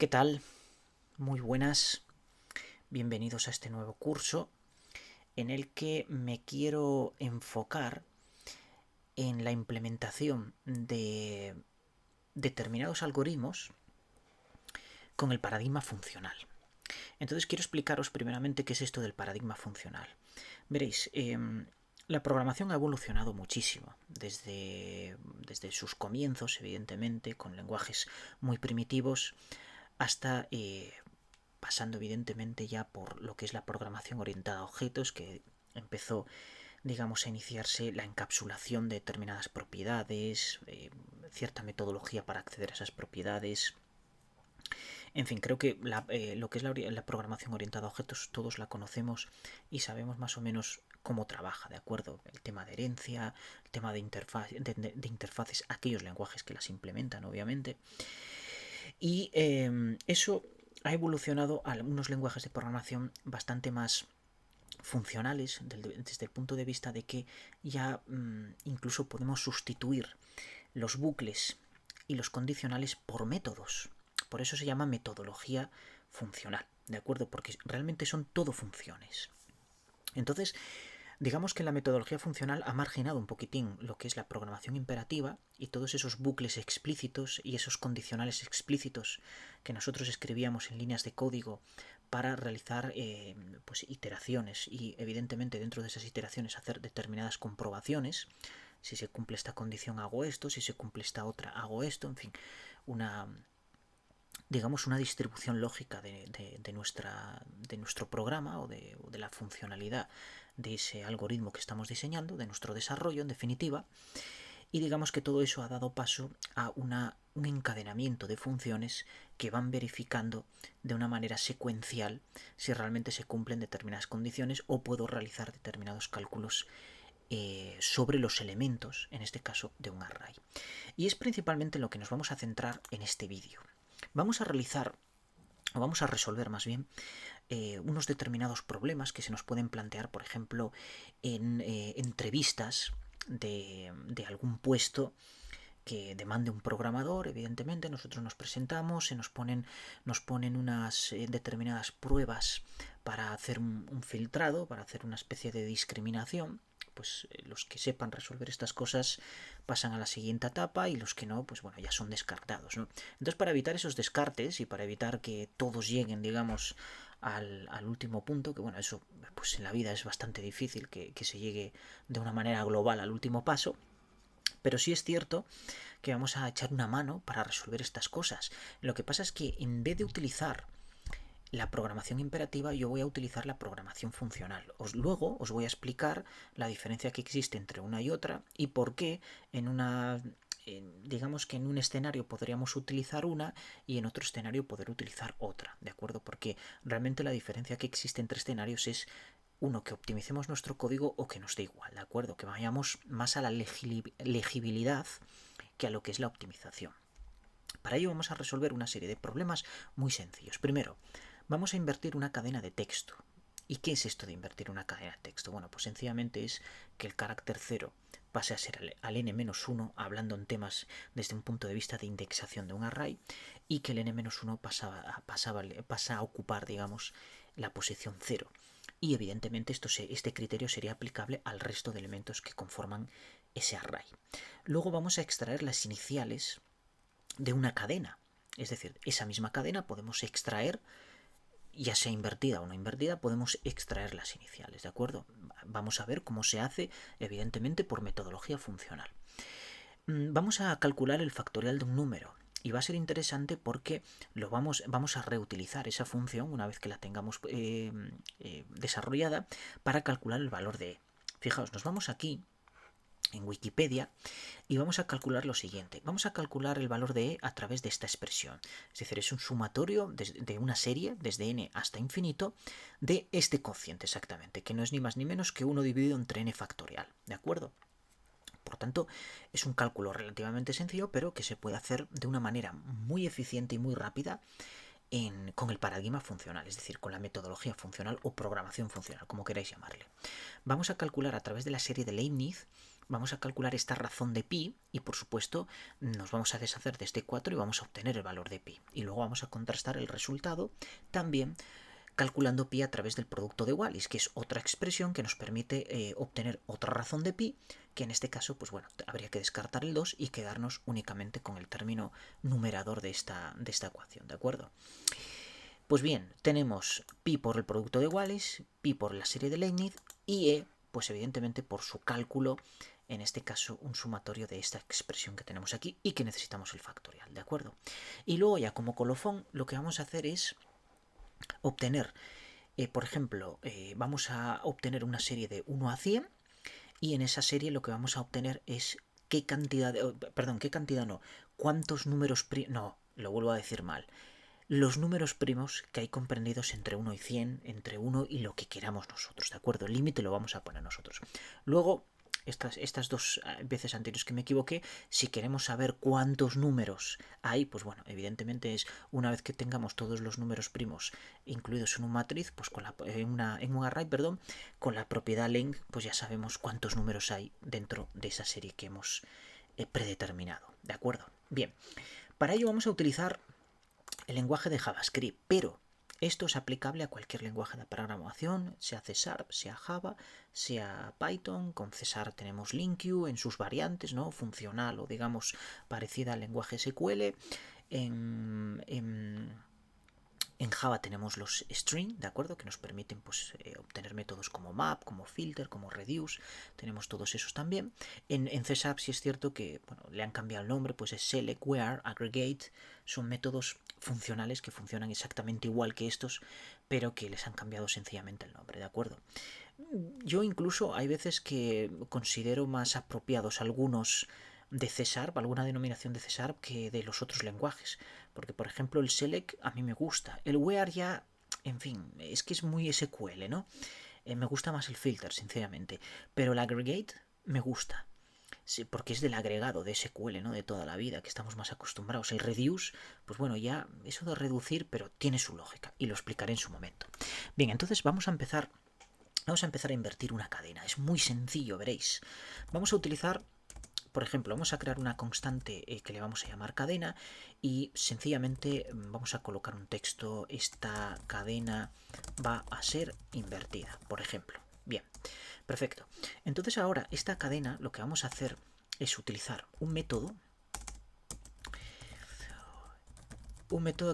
¿Qué tal? Muy buenas. Bienvenidos a este nuevo curso en el que me quiero enfocar en la implementación de determinados algoritmos con el paradigma funcional. Entonces quiero explicaros primeramente qué es esto del paradigma funcional. Veréis, la programación ha evolucionado muchísimo desde sus comienzos, evidentemente, con lenguajes muy primitivos, hasta pasando evidentemente ya por lo que es la programación orientada a objetos, que empezó, digamos, a iniciarse la encapsulación de determinadas propiedades, cierta metodología para acceder a esas propiedades. En fin, creo que lo que es la programación orientada a objetos todos la conocemos y sabemos más o menos cómo trabaja, ¿de acuerdo? El tema de herencia, el tema de interfaces, aquellos lenguajes que las implementan, obviamente. Y eso ha evolucionado a unos lenguajes de programación bastante más funcionales desde el punto de vista de que ya incluso podemos sustituir los bucles y los condicionales por métodos. Por eso se llama metodología funcional, ¿de acuerdo? Porque realmente son todo funciones. Entonces, digamos que la metodología funcional ha marginado un poquitín lo que es la programación imperativa y todos esos bucles explícitos y esos condicionales explícitos que nosotros escribíamos en líneas de código para realizar pues iteraciones y evidentemente dentro de esas iteraciones hacer determinadas comprobaciones. Si se cumple esta condición hago esto, si se cumple esta otra hago esto, en fin, una, digamos, una distribución lógica de nuestro programa o de la funcionalidad de ese algoritmo que estamos diseñando, de nuestro desarrollo en definitiva, y digamos que todo eso ha dado paso a un encadenamiento de funciones que van verificando de una manera secuencial si realmente se cumplen determinadas condiciones o puedo realizar determinados cálculos sobre los elementos, en este caso de un array. Y es principalmente lo que nos vamos a centrar en este vídeo. Vamos a realizar, o vamos a resolver más bien, unos determinados problemas que se nos pueden plantear, por ejemplo, en entrevistas de algún puesto que demande un programador. Evidentemente nosotros nos presentamos, nos ponen unas determinadas pruebas para hacer un filtrado, para hacer una especie de discriminación. Pues los que sepan resolver estas cosas pasan a la siguiente etapa y los que no, pues bueno, ya son descartados, ¿no? Entonces, para evitar esos descartes y para evitar que todos lleguen, digamos, al último punto, que bueno, eso pues en la vida es bastante difícil que se llegue de una manera global al último paso, pero sí es cierto que vamos a echar una mano para resolver estas cosas. Lo que pasa es que en vez de utilizar la programación imperativa, yo voy a utilizar la programación funcional. Luego os voy a explicar la diferencia que existe entre una y otra y por qué en una digamos que en un escenario podríamos utilizar una y en otro escenario poder utilizar otra, ¿de acuerdo? Porque realmente la diferencia que existe entre escenarios es uno, que optimicemos nuestro código o que nos dé igual, ¿de acuerdo? Que vayamos más a la legibilidad que a lo que es la optimización. Para ello vamos a resolver una serie de problemas muy sencillos. Primero, vamos a invertir una cadena de texto. ¿Y qué es esto de invertir una cadena de texto? Bueno, pues sencillamente es que el carácter 0 pase a ser al n-1, hablando en temas desde un punto de vista de indexación de un array, y que el n-1 pasa a ocupar, digamos, la posición 0. Y evidentemente este criterio sería aplicable al resto de elementos que conforman ese array. Luego vamos a extraer las iniciales de una cadena. Es decir, esa misma cadena podemos extraer, ya sea invertida o no invertida, podemos extraer las iniciales, ¿de acuerdo? Vamos a ver cómo se hace, evidentemente, por metodología funcional. Vamos a calcular el factorial de un número. Y va a ser interesante porque vamos a reutilizar esa función una vez que la tengamos desarrollada para calcular el valor de e. Fijaos, nos vamos aquí en Wikipedia y vamos a calcular lo siguiente. Vamos a calcular el valor de e a través de esta expresión. Es decir, es un sumatorio de una serie desde n hasta infinito de este cociente exactamente, que no es ni más ni menos que 1 dividido entre n factorial. ¿De acuerdo? Por tanto, es un cálculo relativamente sencillo, pero que se puede hacer de una manera muy eficiente y muy rápida con el paradigma funcional, es decir, con la metodología funcional o programación funcional, como queráis llamarle. Vamos a calcular a través de la serie de Leibniz vamos a calcular esta razón de pi y por supuesto nos vamos a deshacer de este 4 y vamos a obtener el valor de pi. Y luego vamos a contrastar el resultado también calculando pi a través del producto de Wallis, que es otra expresión que nos permite obtener otra razón de pi, que en este caso, pues bueno, habría que descartar el 2 y quedarnos únicamente con el término numerador de esta ecuación, ¿de acuerdo? Pues bien, tenemos pi por el producto de Wallis, pi por la serie de Leibniz y e, pues evidentemente por su cálculo, en este caso un sumatorio de esta expresión que tenemos aquí y que necesitamos el factorial, ¿de acuerdo? Y luego ya como colofón lo que vamos a hacer es obtener, por ejemplo, vamos a obtener una serie de 1 a 100 y en esa serie lo que vamos a obtener es qué cantidad, qué cantidad no, cuántos números, no, lo vuelvo a decir mal, los números primos que hay comprendidos entre 1 y 100, entre 1 y lo que queramos nosotros, ¿de acuerdo? El límite lo vamos a poner nosotros. Luego, estas dos veces anteriores que me equivoqué, si queremos saber cuántos números hay, pues bueno, evidentemente es una vez que tengamos todos los números primos incluidos en un matriz, pues en un array, perdón, con la propiedad length, pues ya sabemos cuántos números hay dentro de esa serie que hemos predeterminado, ¿de acuerdo? Bien, para ello vamos a utilizar el lenguaje de JavaScript, pero esto es aplicable a cualquier lenguaje de programación, sea C#, sea Java, sea Python. Con C# tenemos LINQ en sus variantes, ¿no? Funcional o digamos parecida al lenguaje SQL. En Java tenemos los string, ¿de acuerdo? Que nos permiten pues, obtener métodos como map, como filter, como reduce. Tenemos todos esos también. En C# sí es cierto que bueno, le han cambiado el nombre, pues es select, where, aggregate. Son métodos funcionales que funcionan exactamente igual que estos, pero que les han cambiado sencillamente el nombre, ¿de acuerdo? Yo incluso hay veces que considero más apropiados algunos de C#, alguna denominación de C# que de los otros lenguajes. Porque, por ejemplo, el select a mí me gusta. El where ya, en fin, es que es muy SQL, ¿no? Me gusta más el filter, sinceramente. Pero el aggregate me gusta. Sí, porque es del agregado de SQL, ¿no? De toda la vida, que estamos más acostumbrados. El reduce, pues bueno, ya eso de reducir, pero tiene su lógica. Y lo explicaré en su momento. Bien, entonces vamos a empezar a invertir una cadena. Es muy sencillo, veréis. Vamos a utilizar, por ejemplo, vamos a crear una constante que le vamos a llamar cadena y sencillamente vamos a colocar un texto. Esta cadena va a ser invertida, por ejemplo. Bien, perfecto. Entonces ahora esta cadena lo que vamos a hacer es utilizar un método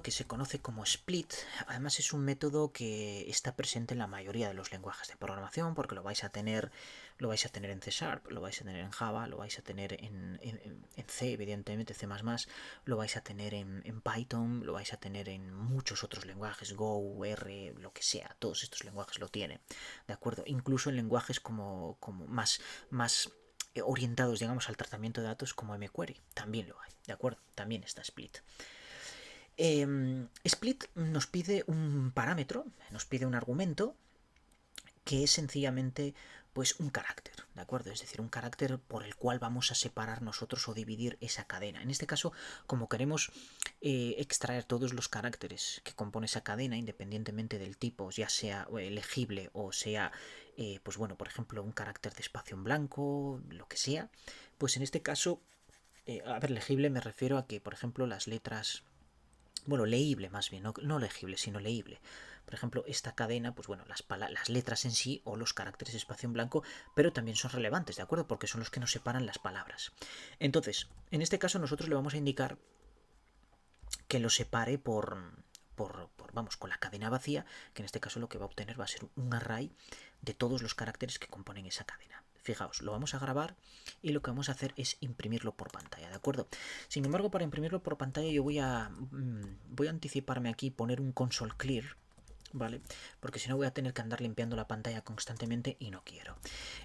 que se conoce como split. Además es un método que está presente en la mayoría de los lenguajes de programación porque lo vais a tener en C#, lo vais a tener en Java, lo vais a tener en C, evidentemente C++, lo vais a tener en Python, lo vais a tener en muchos otros lenguajes, Go, R, lo que sea, todos estos lenguajes lo tienen, ¿de acuerdo? Incluso en lenguajes como más orientados, digamos, al tratamiento de datos como mQuery, también lo hay, ¿de acuerdo? También está split. Split nos pide un parámetro, nos pide un argumento que es sencillamente pues un carácter, ¿de acuerdo? Es decir, un carácter por el cual vamos a separar nosotros o dividir esa cadena. En este caso, como queremos extraer todos los caracteres que compone esa cadena, independientemente del tipo, ya sea legible o sea, pues bueno, por ejemplo, un carácter de espacio en blanco, lo que sea, pues en este caso, a ver, legible me refiero a que, por ejemplo, las letras, bueno, leíble más bien, no legible, sino leíble. Por ejemplo, esta cadena, pues bueno, las letras en sí o los caracteres de espacio en blanco, pero también son relevantes, ¿de acuerdo? Porque son los que nos separan las palabras. Entonces, en este caso nosotros le vamos a indicar que lo separe vamos, con la cadena vacía, que en este caso lo que va a obtener va a ser un array de todos los caracteres que componen esa cadena. Fijaos, lo vamos a grabar y lo que vamos a hacer es imprimirlo por pantalla, ¿de acuerdo? Sin embargo, para imprimirlo por pantalla yo voy a anticiparme aquí y poner un console clear, ¿vale? Porque si no voy a tener que andar limpiando la pantalla constantemente y no quiero.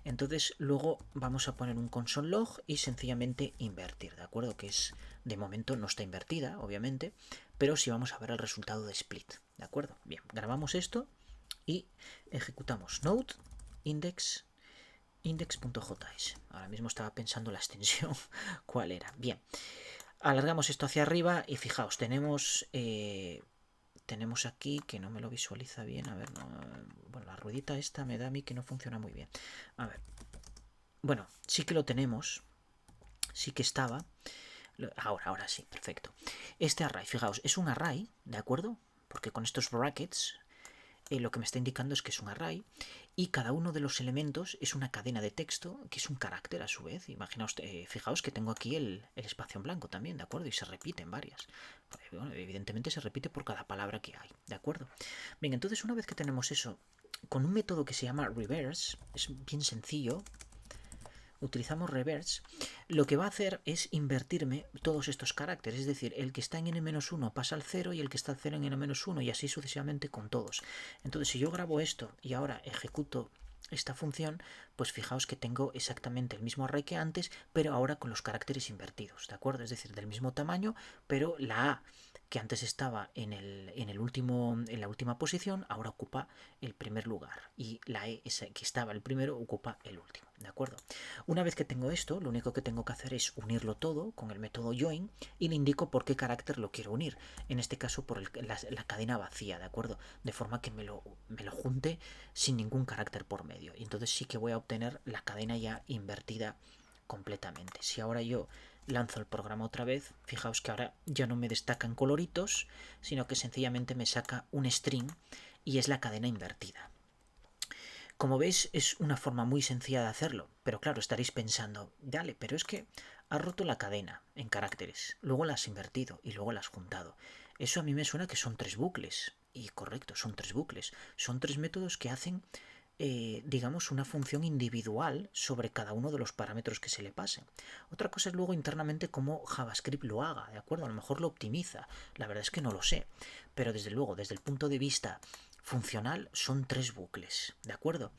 Entonces luego vamos a poner un console log y sencillamente invertir, ¿de acuerdo? Que es, de momento no está invertida, obviamente, pero sí vamos a ver el resultado de split, ¿de acuerdo? Bien, grabamos esto y ejecutamos node index.js. Ahora mismo estaba pensando la extensión cuál era. Bien, alargamos esto hacia arriba y fijaos, tenemos aquí que no me lo visualiza bien. A ver, no, bueno, la ruedita esta me da a mí que no funciona muy bien. A ver, bueno, sí que lo tenemos, sí que estaba. Ahora sí, perfecto. Este array, fijaos, es un array, ¿de acuerdo? Porque con estos brackets lo que me está indicando es que es un array y cada uno de los elementos es una cadena de texto que es un carácter a su vez. Imaginaos, fijaos que tengo aquí el espacio en blanco también, ¿de acuerdo? Y se repiten varias. Bueno, evidentemente se repite por cada palabra que hay, ¿de acuerdo? Bien, entonces una vez que tenemos eso, con un método que se llama reverse, es bien sencillo, utilizamos reverse, lo que va a hacer es invertirme todos estos caracteres, es decir, el que está en n-1 pasa al 0 y el que está al 0 en n-1 y así sucesivamente con todos. Entonces, si yo grabo esto y ahora ejecuto esta función, pues fijaos que tengo exactamente el mismo array que antes, pero ahora con los caracteres invertidos, ¿de acuerdo? Es decir, del mismo tamaño, pero la A que antes estaba en la última posición, ahora ocupa el primer lugar y la E que estaba el primero ocupa el último, ¿de acuerdo? Una vez que tengo esto, lo único que tengo que hacer es unirlo todo con el método join y le indico por qué carácter lo quiero unir. En este caso por la cadena vacía, ¿de acuerdo? De forma que me lo junte sin ningún carácter por medio. Y entonces sí que voy a obtener la cadena ya invertida completamente. Si ahora yo lanzo el programa otra vez, fijaos que ahora ya no me destacan coloritos, sino que sencillamente me saca un string y es la cadena invertida. Como veis, es una forma muy sencilla de hacerlo, pero claro, estaréis pensando, dale, pero es que has roto la cadena en caracteres, luego la has invertido y luego la has juntado. Eso a mí me suena que son 3 bucles. Y correcto, son 3 bucles. Son 3 métodos que hacen, digamos, una función individual sobre cada uno de los parámetros que se le pasen. Otra cosa es luego internamente cómo JavaScript lo haga, ¿de acuerdo? A lo mejor lo optimiza. La verdad es que no lo sé. Pero desde luego, desde el punto de vista funcional, son 3 bucles, ¿de acuerdo?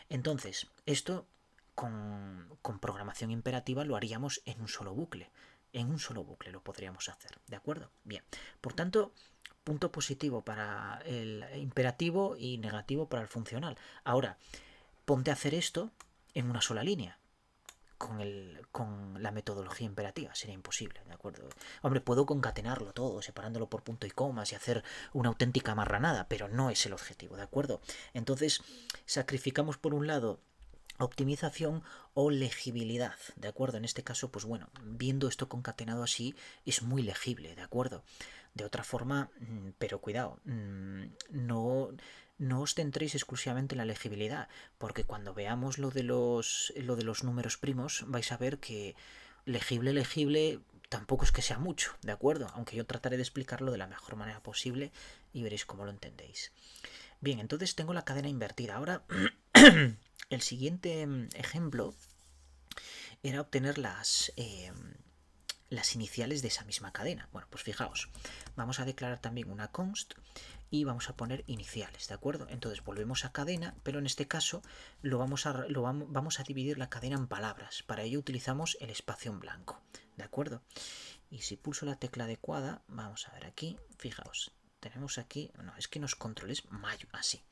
Entonces, esto con programación imperativa lo haríamos en un solo bucle. En un solo bucle lo podríamos hacer, ¿de acuerdo? Bien, por tanto, punto positivo para el imperativo y negativo para el funcional. Ahora, ponte a hacer esto en una sola línea. Con la metodología imperativa sería imposible, ¿de acuerdo? Hombre, puedo concatenarlo todo, separándolo por punto y comas y hacer una auténtica marranada, pero no es el objetivo, ¿de acuerdo? Entonces, sacrificamos por un lado optimización o legibilidad, ¿de acuerdo? En este caso, pues bueno, viendo esto concatenado así, es muy legible, ¿de acuerdo? De otra forma, pero cuidado, no os centréis exclusivamente en la legibilidad, porque cuando veamos lo de los números primos, vais a ver que legible, tampoco es que sea mucho, ¿de acuerdo? Aunque yo trataré de explicarlo de la mejor manera posible y veréis cómo lo entendéis. Bien, entonces tengo la cadena invertida. Ahora, el siguiente ejemplo era obtener las iniciales de esa misma cadena. Bueno, pues fijaos, vamos a declarar también una const y vamos a poner iniciales, ¿de acuerdo? Entonces volvemos a cadena, pero en este caso vamos a dividir la cadena en palabras. Para ello utilizamos el espacio en blanco, ¿de acuerdo? Y si pulso la tecla adecuada, vamos a ver aquí, fijaos, tenemos aquí, no, es que los controles mayo, así.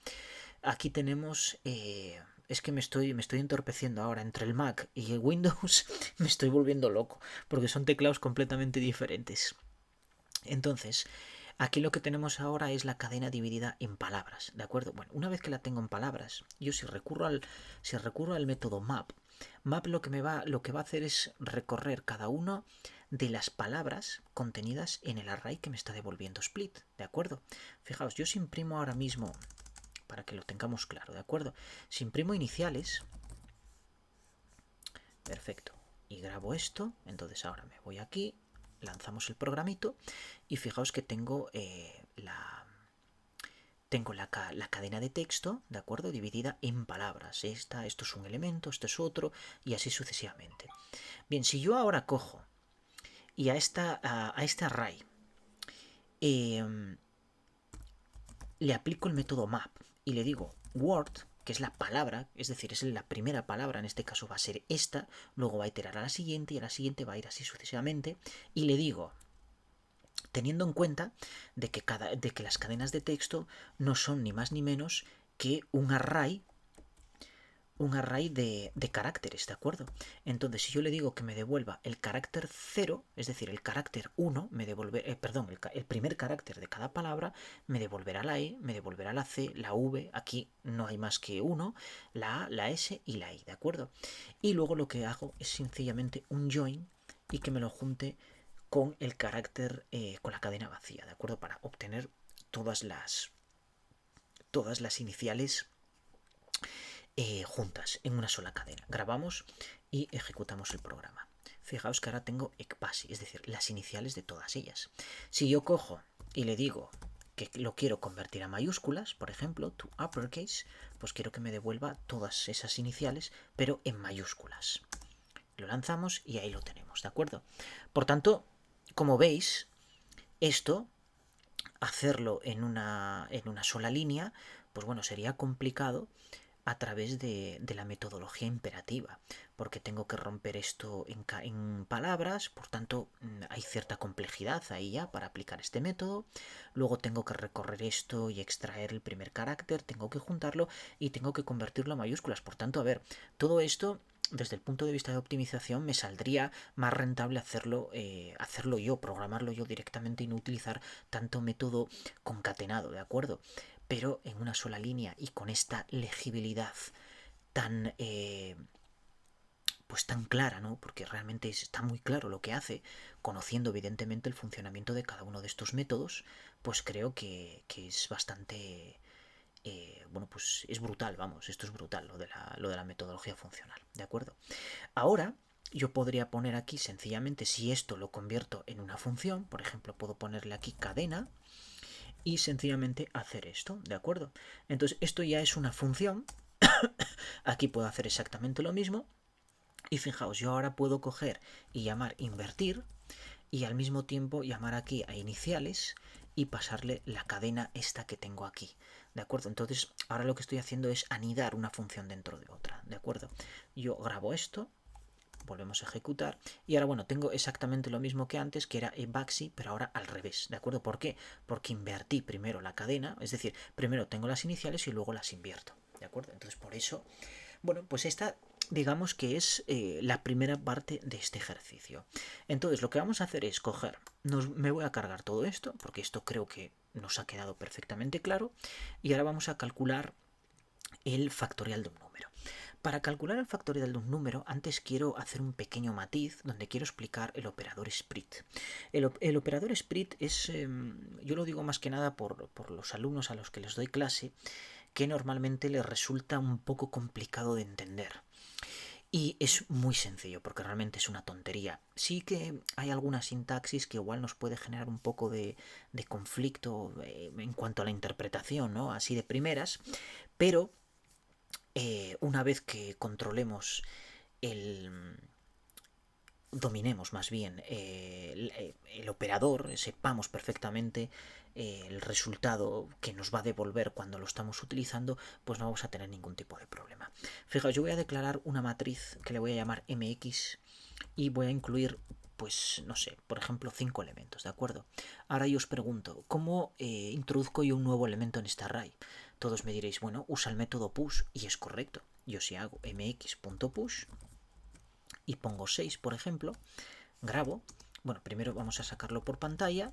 Aquí tenemos, es que me estoy entorpeciendo ahora entre el Mac y el Windows, me estoy volviendo loco, porque son teclados completamente diferentes. Entonces, aquí lo que tenemos ahora es la cadena dividida en palabras, ¿de acuerdo? Bueno, una vez que la tengo en palabras, yo si recurro al método map lo que va a hacer es recorrer cada uno de las palabras contenidas en el array que me está devolviendo split, ¿de acuerdo? Fijaos, yo si imprimo ahora mismo, para que lo tengamos claro, ¿de acuerdo? Si imprimo iniciales, perfecto, y grabo esto, entonces ahora me voy aquí, lanzamos el programito y fijaos que tengo la cadena de texto, ¿de acuerdo? Dividida en palabras. Esto es un elemento, esto es otro, y así sucesivamente. Bien, si yo ahora cojo y a este array le aplico el método map y le digo word, que es la palabra, es decir, es la primera palabra, en este caso va a ser esta, luego va a iterar a la siguiente y a la siguiente va a ir así sucesivamente, y le digo, teniendo en cuenta de que las cadenas de texto no son ni más ni menos que un array un array de caracteres, ¿de acuerdo? Entonces, si yo le digo que me devuelva el carácter 0, es decir, el carácter 1, el primer carácter de cada palabra, me devolverá la E, me devolverá la C, la V, aquí no hay más que 1, la A, la S y la I, ¿de acuerdo? Y luego lo que hago es sencillamente un join y que me lo junte con el carácter, con la cadena vacía, ¿de acuerdo? Para obtener todas las iniciales juntas en una sola cadena. Grabamos y ejecutamos el programa. Fijaos que ahora tengo ECPASI, es decir, las iniciales de todas ellas. Si yo cojo y le digo que lo quiero convertir a mayúsculas, por ejemplo, to uppercase, pues quiero que me devuelva todas esas iniciales, pero en mayúsculas. Lo lanzamos y ahí lo tenemos, ¿de acuerdo? Por tanto, como veis, esto, hacerlo en una sola línea, pues bueno, sería complicado a través de la metodología imperativa, porque tengo que romper esto en palabras, por tanto hay cierta complejidad ahí ya para aplicar este método. Luego tengo que recorrer esto y extraer el primer carácter, tengo que juntarlo y tengo que convertirlo a mayúsculas. Por tanto, a ver, todo esto desde el punto de vista de optimización me saldría más rentable hacerlo yo, programarlo yo directamente y no utilizar tanto método concatenado, ¿de acuerdo? Pero en una sola línea y con esta legibilidad tan pues tan clara, ¿no? Porque realmente está muy claro lo que hace, conociendo evidentemente el funcionamiento de cada uno de estos métodos, pues creo que es bastante bueno, pues es brutal, vamos, esto es brutal, lo de la metodología funcional, ¿de acuerdo? Ahora yo podría poner aquí sencillamente, si esto lo convierto en una función, por ejemplo, puedo ponerle aquí cadena y sencillamente hacer esto, ¿de acuerdo? Entonces esto ya es una función, aquí puedo hacer exactamente lo mismo y fijaos, yo ahora puedo coger y llamar invertir y al mismo tiempo llamar aquí a iniciales y pasarle la cadena esta que tengo aquí, ¿de acuerdo? Entonces ahora lo que estoy haciendo es anidar una función dentro de otra, ¿de acuerdo? Yo grabo esto, volvemos a ejecutar y ahora bueno, tengo exactamente lo mismo que antes, que era eBaxi, pero ahora al revés, ¿de acuerdo? ¿Por qué? Porque invertí primero la cadena, es decir, primero tengo las iniciales y luego las invierto, ¿de acuerdo? Entonces por eso, bueno, pues esta digamos que es la primera parte de este ejercicio. Entonces lo que vamos a hacer es coger, me voy a cargar todo esto, porque esto creo que nos ha quedado perfectamente claro, y ahora vamos a calcular el factorial de un número. Para calcular el factorial de un número, antes quiero hacer un pequeño matiz donde quiero explicar el operador split. El operador split es, yo lo digo más que nada por los alumnos a los que les doy clase, que normalmente les resulta un poco complicado de entender. Y es muy sencillo, porque realmente es una tontería. Sí que hay alguna sintaxis que igual nos puede generar un poco de conflicto en cuanto a la interpretación, ¿no? Así de primeras, pero una vez que controlemos dominemos más bien el operador, sepamos perfectamente el resultado que nos va a devolver cuando lo estamos utilizando, pues no vamos a tener ningún tipo de problema. Fijaos, yo voy a declarar una matriz que le voy a llamar mx y voy a incluir, pues no sé, por ejemplo 5 elementos, ¿de acuerdo? Ahora yo os pregunto, ¿cómo introduzco yo un nuevo elemento en este array? Todos me diréis, bueno, usa el método push y es correcto. Yo si hago mx.push y pongo 6, por ejemplo, grabo, bueno, primero vamos a sacarlo por pantalla,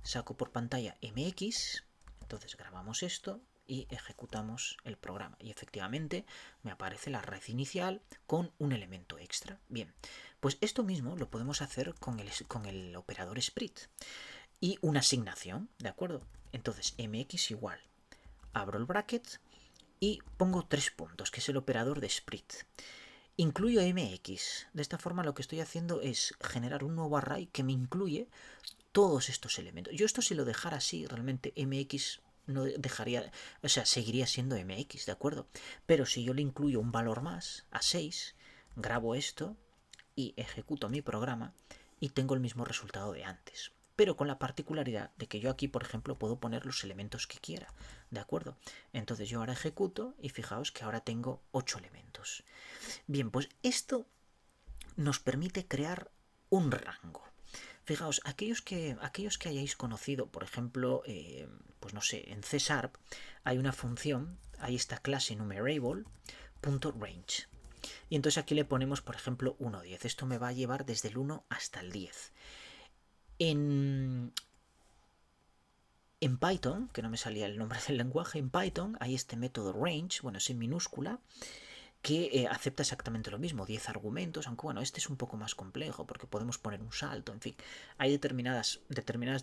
saco por pantalla mx, entonces grabamos esto y ejecutamos el programa y efectivamente me aparece la red inicial con un elemento extra. Bien, pues esto mismo lo podemos hacer con el operador split y una asignación, ¿de acuerdo? Entonces mx igual, abro el bracket y pongo 3 puntos, que es el operador de split. Incluyo mx. De esta forma lo que estoy haciendo es generar un nuevo array que me incluye todos estos elementos. Yo esto si lo dejara así, realmente mx no dejaría, o sea, seguiría siendo mx, ¿de acuerdo? Pero si yo le incluyo un valor más, a 6, grabo esto y ejecuto mi programa y tengo el mismo resultado de antes. Pero con la particularidad de que yo aquí, por ejemplo, puedo poner los elementos que quiera, ¿de acuerdo? Entonces yo ahora ejecuto y fijaos que ahora tengo 8 elementos. Bien, pues esto nos permite crear un rango. Fijaos, aquellos que hayáis conocido, por ejemplo, pues no sé, en C# hay una función, hay esta clase numerable, .range. Y entonces aquí le ponemos, por ejemplo, 1, 10. Esto me va a llevar desde el 1 hasta el 10. En Python, que no me salía el nombre del lenguaje, en Python hay este método range, bueno, es en minúscula, que acepta exactamente lo mismo, 10 argumentos, aunque bueno, este es un poco más complejo porque podemos poner un salto, en fin, hay determinadas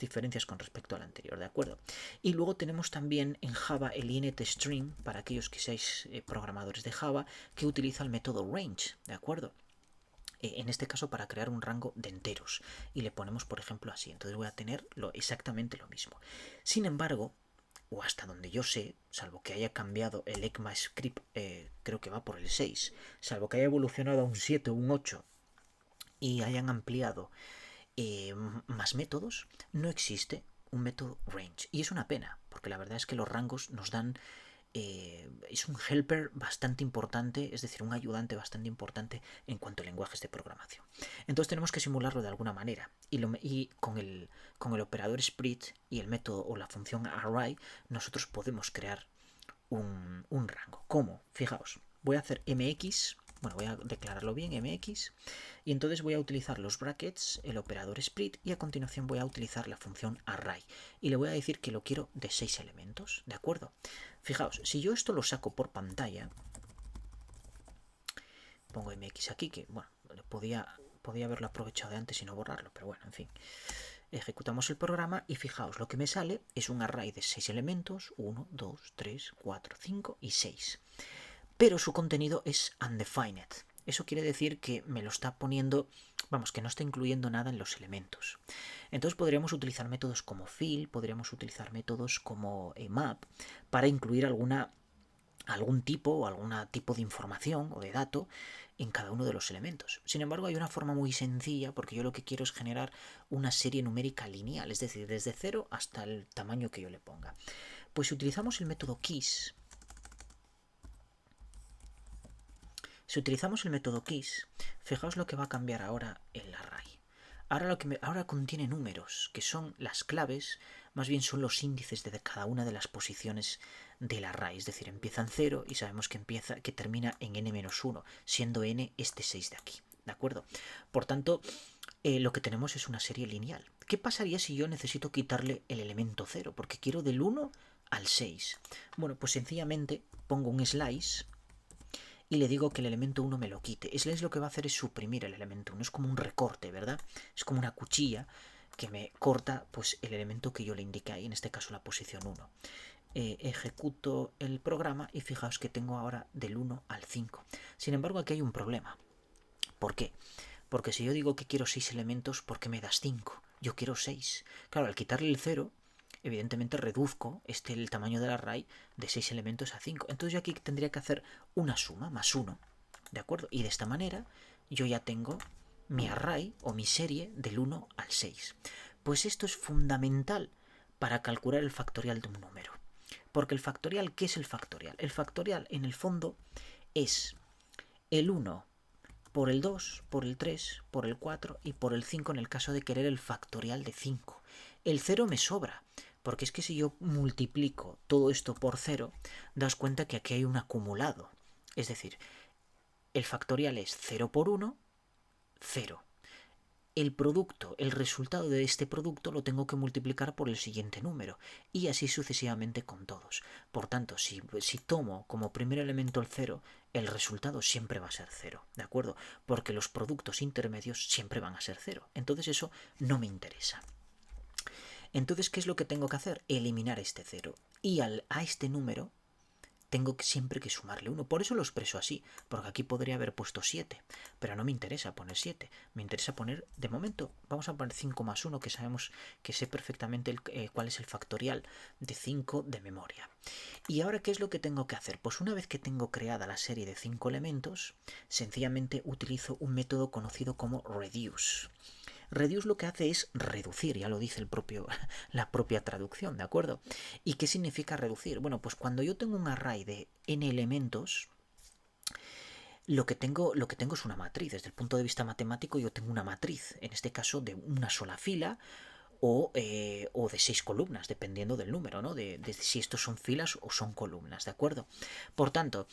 diferencias con respecto al anterior, ¿de acuerdo? Y luego tenemos también en Java el inetstring, para aquellos que seáis programadores de Java, que utiliza el método range, ¿de acuerdo? En este caso para crear un rango de enteros, y le ponemos por ejemplo así, entonces voy a tener exactamente lo mismo. Sin embargo, o hasta donde yo sé, salvo que haya cambiado el ECMAScript, creo que va por el 6, salvo que haya evolucionado a un 7 o un 8 y hayan ampliado más métodos, no existe un método range. Y es una pena, porque la verdad es que los rangos nos dan es un helper bastante importante, es decir, un ayudante bastante importante en cuanto a lenguajes de programación. Entonces tenemos que simularlo de alguna manera y con el operador split y el método o la función array nosotros podemos crear un rango. ¿Cómo? Fijaos, voy a hacer mx, bueno, voy a declararlo bien, mx, y entonces voy a utilizar los brackets, el operador split, y a continuación voy a utilizar la función array. Y le voy a decir que lo quiero de 6 elementos, ¿de acuerdo? Fijaos, si yo esto lo saco por pantalla, pongo mx aquí, que bueno, podía haberlo aprovechado de antes y no borrarlo, pero bueno, en fin. Ejecutamos el programa y fijaos, lo que me sale es un array de 6 elementos, 1, 2, 3, 4, 5 y 6. Pero su contenido es undefined. Eso quiere decir que me lo está poniendo, vamos, que no está incluyendo nada en los elementos. Entonces podríamos utilizar métodos como fill, podríamos utilizar métodos como map para incluir algún tipo o algún tipo de información o de dato en cada uno de los elementos. Sin embargo, hay una forma muy sencilla porque yo lo que quiero es generar una serie numérica lineal, es decir, desde 0 hasta el tamaño que yo le ponga. Pues si utilizamos el método keys, fijaos lo que va a cambiar ahora el array. Ahora contiene números, que son las claves, más bien son los índices de cada una de las posiciones del array. Es decir, empieza en 0 y sabemos que termina en n-1, siendo n este 6 de aquí. ¿De acuerdo? Por tanto, lo que tenemos es una serie lineal. ¿Qué pasaría si yo necesito quitarle el elemento 0? Porque quiero del 1 al 6. Bueno, pues sencillamente pongo un slice y le digo que el elemento 1 me lo quite. Slice lo que va a hacer es suprimir el elemento 1. Es como un recorte, ¿verdad? Es como una cuchilla que me corta pues el elemento que yo le indiqué ahí, en este caso la posición 1. Ejecuto el programa y fijaos que tengo ahora del 1 al 5. Sin embargo, aquí hay un problema. ¿Por qué? Porque si yo digo que quiero 6 elementos, ¿por qué me das 5? Yo quiero 6. Claro, al quitarle el 0, evidentemente reduzco el tamaño del array de 6 elementos a 5. Entonces yo aquí tendría que hacer una suma más 1, ¿de acuerdo? Y de esta manera yo ya tengo mi array o mi serie del 1 al 6. Pues esto es fundamental para calcular el factorial de un número. Porque el factorial, ¿qué es el factorial? El factorial, en el fondo, es el 1 por el 2, por el 3, por el 4 y por el 5 en el caso de querer el factorial de 5. El 0 me sobra, porque es que si yo multiplico todo esto por 0, daos cuenta que aquí hay un acumulado. Es decir, el factorial es 0 por 1, 0. El producto, el resultado de este producto lo tengo que multiplicar por el siguiente número y así sucesivamente con todos. Por tanto, si tomo como primer elemento el 0, el resultado siempre va a ser 0, ¿de acuerdo? Porque los productos intermedios siempre van a ser 0. Entonces eso no me interesa. Entonces, ¿qué es lo que tengo que hacer? Eliminar este 0 y a este número tengo siempre que sumarle 1. Por eso lo expreso así, porque aquí podría haber puesto 7, pero no me interesa poner 7. Me interesa poner, de momento, vamos a poner 5 más 1, que sabemos que sé perfectamente cuál es el factorial de 5 de memoria. ¿Y ahora qué es lo que tengo que hacer? Pues una vez que tengo creada la serie de 5 elementos, sencillamente utilizo un método conocido como reduce. Reduce lo que hace es reducir, ya lo dice la propia traducción, ¿de acuerdo? ¿Y qué significa reducir? Bueno, pues cuando yo tengo un array de n elementos, lo que tengo es una matriz. Desde el punto de vista matemático yo tengo una matriz, en este caso de una sola fila o de 6 columnas, dependiendo del número, ¿no? De si estos son filas o son columnas, ¿de acuerdo? Por tanto,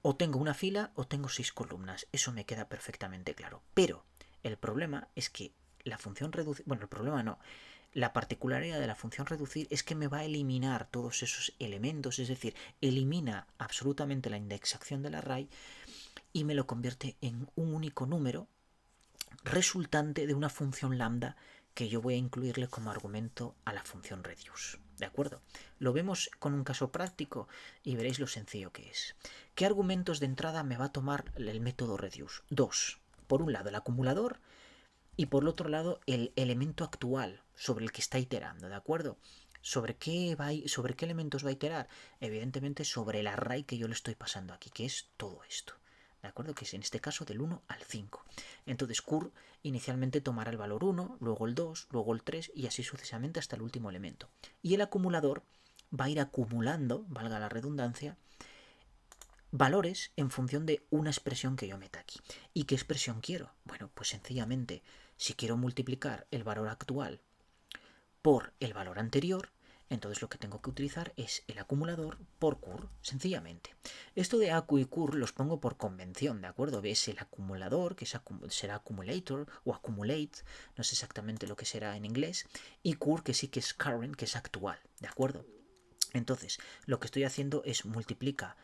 o tengo una fila o tengo 6 columnas. Eso me queda perfectamente claro. Pero el problema es que la función reducir... Bueno, el problema no. La particularidad de la función reducir es que me va a eliminar todos esos elementos, es decir, elimina absolutamente la indexación del array y me lo convierte en un único número resultante de una función lambda que yo voy a incluirle como argumento a la función reduce. ¿De acuerdo? Lo vemos con un caso práctico y veréis lo sencillo que es. ¿Qué argumentos de entrada me va a tomar el método reduce? Dos. Por un lado el acumulador y por el otro lado el elemento actual sobre el que está iterando, ¿de acuerdo? ¿Sobre qué elementos va a iterar? Evidentemente sobre el array que yo le estoy pasando aquí, que es todo esto. ¿De acuerdo? Que es en este caso del 1 al 5. Entonces cur inicialmente tomará el valor 1, luego el 2, luego el 3 y así sucesivamente hasta el último elemento. Y el acumulador va a ir acumulando, valga la redundancia, valores en función de una expresión que yo meta aquí. ¿Y qué expresión quiero? Bueno, pues sencillamente, si quiero multiplicar el valor actual por el valor anterior, entonces lo que tengo que utilizar es el acumulador por cur, sencillamente. Esto de acu y cur los pongo por convención, ¿de acuerdo? Ves el acumulador, que será accumulator o accumulate, no sé exactamente lo que será en inglés, y cur, que sí que es current, que es actual, ¿de acuerdo? Entonces, lo que estoy haciendo es multiplica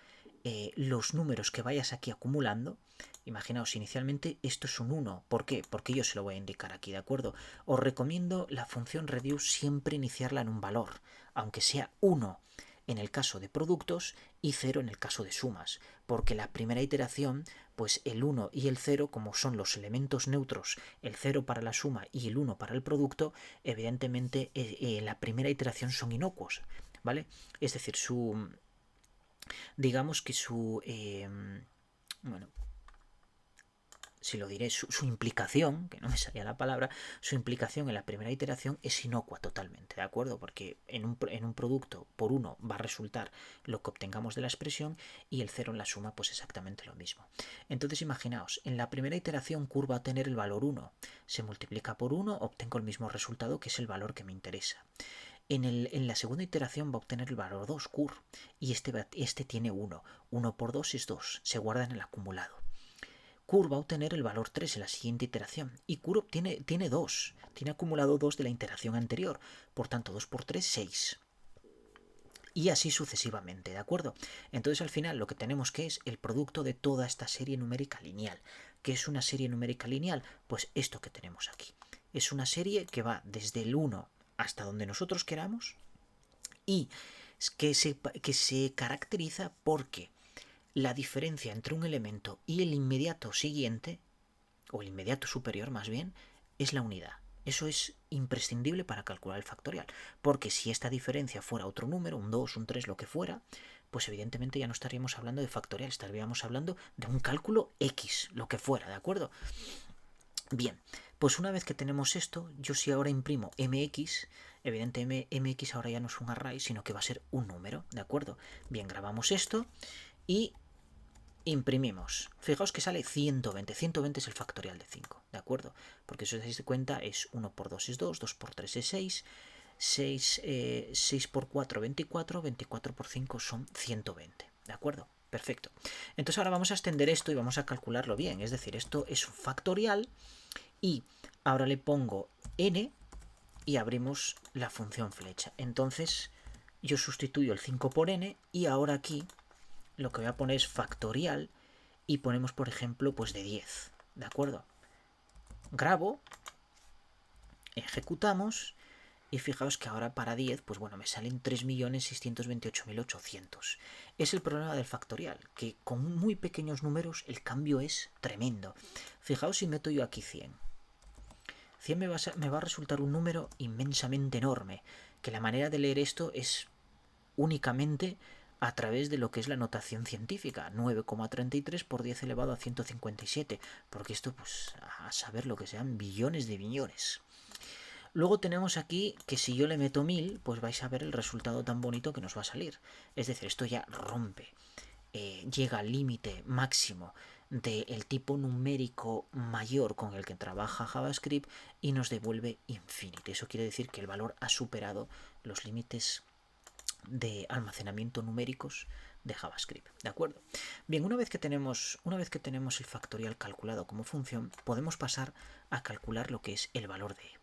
los números que vayas aquí acumulando. Imaginaos, inicialmente esto es un 1. ¿Por qué? Porque yo se lo voy a indicar aquí, ¿de acuerdo? Os recomiendo la función reduce siempre iniciarla en un valor, aunque sea 1 en el caso de productos y 0 en el caso de sumas, porque la primera iteración, pues el 1 y el 0, como son los elementos neutros, el 0 para la suma y el 1 para el producto, evidentemente la primera iteración son inocuos, ¿vale? Es decir, digamos que bueno, si lo diré, su implicación, que no me salía la palabra, su implicación en la primera iteración es inocua totalmente, ¿de acuerdo? Porque en un producto por 1 va a resultar lo que obtengamos de la expresión y el 0 en la suma pues exactamente lo mismo. Entonces imaginaos, en la primera iteración cur va a tener el valor 1, se multiplica por 1, obtengo el mismo resultado que es el valor que me interesa. En la segunda iteración va a obtener el valor 2 cur y este tiene 1. 1 por 2 es 2, se guarda en el acumulado. Cur va a obtener el valor 3 en la siguiente iteración y cur tiene 2, tiene acumulado 2 de la iteración anterior, por tanto 2 por 3, 6. Y así sucesivamente, ¿de acuerdo? Entonces al final lo que tenemos que es el producto de toda esta serie numérica lineal. ¿Qué es una serie numérica lineal? Pues esto que tenemos aquí. Es una serie que va desde el 1 hasta donde nosotros queramos y que se caracteriza porque la diferencia entre un elemento y el inmediato siguiente, o el inmediato superior más bien, es la unidad. Eso es imprescindible para calcular el factorial, porque si esta diferencia fuera otro número, un 2, un 3, lo que fuera, pues evidentemente ya no estaríamos hablando de factorial, estaríamos hablando de un cálculo X, lo que fuera, ¿de acuerdo? Bien, pues una vez que tenemos esto, yo si ahora imprimo mx, evidentemente mx ahora ya no es un array, sino que va a ser un número, ¿de acuerdo? Bien, grabamos esto y imprimimos. Fijaos que sale 120. 120 es el factorial de 5, ¿de acuerdo? Porque si os dais cuenta es 1 por 2 es 2, 2 por 3 es 6, 6 por 4, 24, 24 por 5 son 120, ¿de acuerdo? Perfecto. Entonces ahora vamos a extender esto y vamos a calcularlo bien. Es decir, esto es un factorial y ahora le pongo n y abrimos la función flecha. Entonces yo sustituyo el 5 por n y ahora aquí lo que voy a poner es factorial y ponemos, por ejemplo, pues de 10, ¿de acuerdo? Grabo, ejecutamos y fijaos que ahora para 10, pues bueno, me salen 3.628.800. Es el problema del factorial, que con muy pequeños números el cambio es tremendo. Fijaos si meto yo aquí 100. 100 me va a resultar un número inmensamente enorme, que la manera de leer esto es únicamente a través de lo que es la notación científica, 9,33 por 10 elevado a 157, porque esto pues a saber lo que sean billones de billones. Luego tenemos aquí que si yo le meto 1000, pues vais a ver el resultado tan bonito que nos va a salir. Es decir, esto ya rompe, llega al límite máximo del tipo numérico mayor con el que trabaja JavaScript y nos devuelve infinity. Eso quiere decir que el valor ha superado los límites de almacenamiento numéricos de JavaScript, ¿de acuerdo? Bien, una vez que tenemos el factorial calculado como función, podemos pasar a calcular lo que es el valor de e.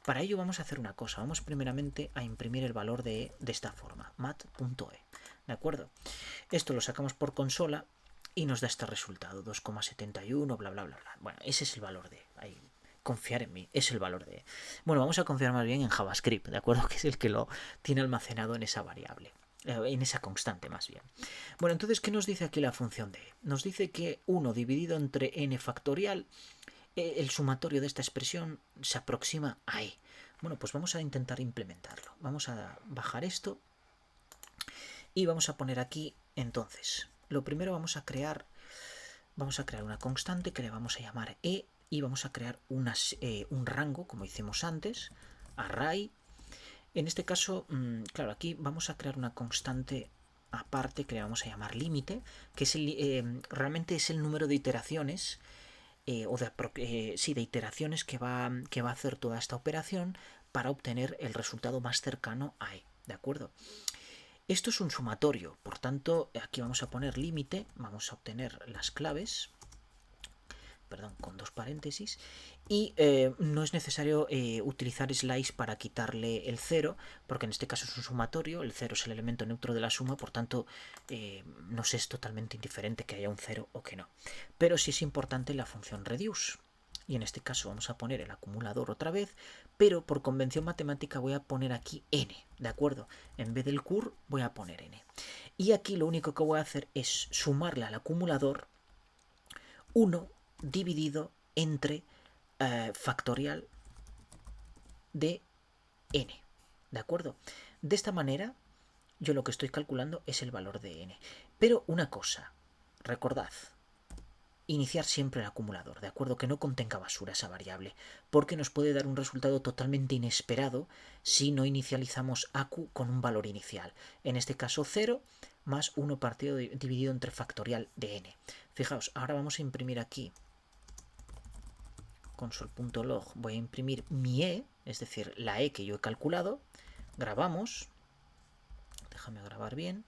Para ello vamos a hacer una cosa, vamos primeramente a imprimir el valor de e de esta forma, mat.e, ¿de acuerdo? Esto lo sacamos por consola y nos da este resultado, 2,71, bla, bla, bla, bla. Bueno, ese es el valor de e. Ahí, confiar en mí, es el valor de e. Bueno, vamos a confiar más bien en JavaScript, ¿de acuerdo? Que es el que lo tiene almacenado en esa variable, en esa constante más bien. Bueno, entonces, ¿qué nos dice aquí la función de e? Nos dice que 1 dividido entre n factorial, el sumatorio de esta expresión se aproxima a e. Bueno, pues vamos a intentar implementarlo. Vamos a bajar esto y vamos a poner aquí, entonces, lo primero vamos a crear una constante que le vamos a llamar e y vamos a crear un rango, como hicimos antes, array. En este caso, claro, aquí vamos a crear una constante aparte que le vamos a llamar límite, que es realmente es el número de iteraciones de iteraciones que va a hacer toda esta operación para obtener el resultado más cercano a e, ¿de acuerdo? Esto es un sumatorio, por tanto, aquí vamos a poner límite, vamos a obtener las claves, perdón, con dos paréntesis, y no es necesario utilizar slice para quitarle el 0, porque en este caso es un sumatorio, el 0 es el elemento neutro de la suma, por tanto nos es totalmente indiferente que haya un 0 o que no. Pero sí es importante la función reduce, y en este caso vamos a poner el acumulador otra vez, pero por convención matemática voy a poner aquí n, ¿de acuerdo? En vez del cur voy a poner n. Y aquí lo único que voy a hacer es sumarle al acumulador 1 dividido entre factorial de n, ¿de acuerdo? De esta manera yo lo que estoy calculando es el valor de n. Pero una cosa, recordad, iniciar siempre el acumulador, ¿de acuerdo? Que no contenga basura esa variable, porque nos puede dar un resultado totalmente inesperado si no inicializamos acu con un valor inicial. En este caso 0 más 1 dividido entre factorial de n. Fijaos, ahora vamos a imprimir aquí console.log, voy a imprimir mi e, es decir, la e que yo he calculado, grabamos, déjame grabar bien,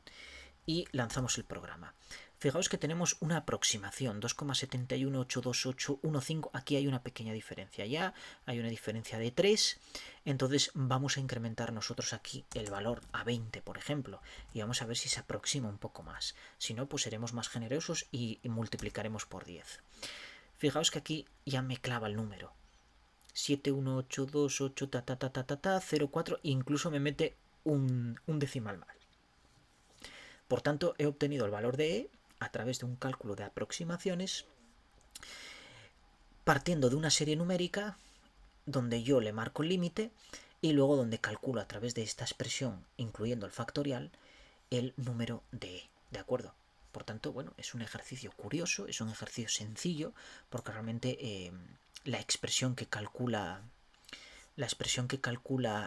y lanzamos el programa. Fijaos que tenemos una aproximación, 2,7182815, aquí hay una pequeña diferencia ya, hay una diferencia de 3, entonces vamos a incrementar nosotros aquí el valor a 20, por ejemplo, y vamos a ver si se aproxima un poco más, si no, pues seremos más generosos y multiplicaremos por 10. Fijaos que aquí ya me clava el número, 71828 04, incluso me mete un decimal mal. Por tanto, he obtenido el valor de e a través de un cálculo de aproximaciones partiendo de una serie numérica donde yo le marco el límite y luego donde calculo a través de esta expresión, incluyendo el factorial, el número de e, ¿de acuerdo? Por tanto, bueno, es un ejercicio curioso, es un ejercicio sencillo, porque realmente la expresión que calcula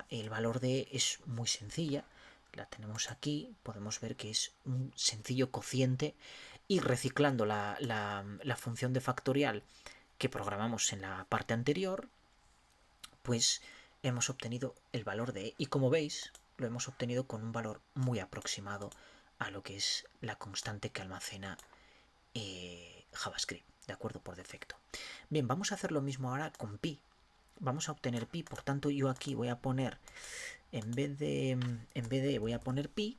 el valor de e es muy sencilla. La tenemos aquí, podemos ver que es un sencillo cociente y reciclando la función de factorial que programamos en la parte anterior, pues hemos obtenido el valor de e, y como veis lo hemos obtenido con un valor muy aproximado a lo que es la constante que almacena JavaScript, de acuerdo, por defecto. Bien, vamos a hacer lo mismo ahora con pi. Vamos a obtener pi, por tanto yo aquí voy a poner, en vez de voy a poner pi,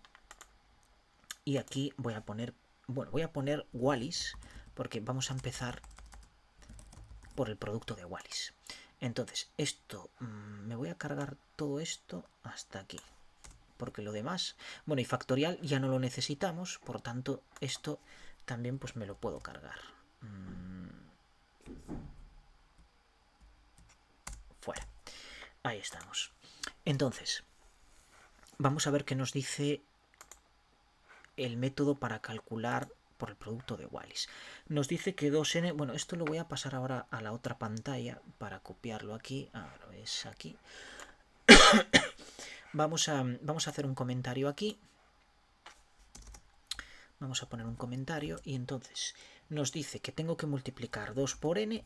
y aquí voy a poner, bueno, voy a poner Wallis, porque vamos a empezar por el producto de Wallis. Entonces, esto, me voy a cargar todo esto hasta aquí, porque lo demás, bueno, y factorial ya no lo necesitamos, por tanto, esto también pues me lo puedo cargar. Fuera. Ahí estamos. Entonces, vamos a ver qué nos dice el método para calcular por el producto de Wallis. Nos dice que 2n, bueno, esto lo voy a pasar ahora a la otra pantalla para copiarlo aquí. Ahora es aquí. Vamos a hacer un comentario aquí. Vamos a poner un comentario y entonces nos dice que tengo que multiplicar 2 por n.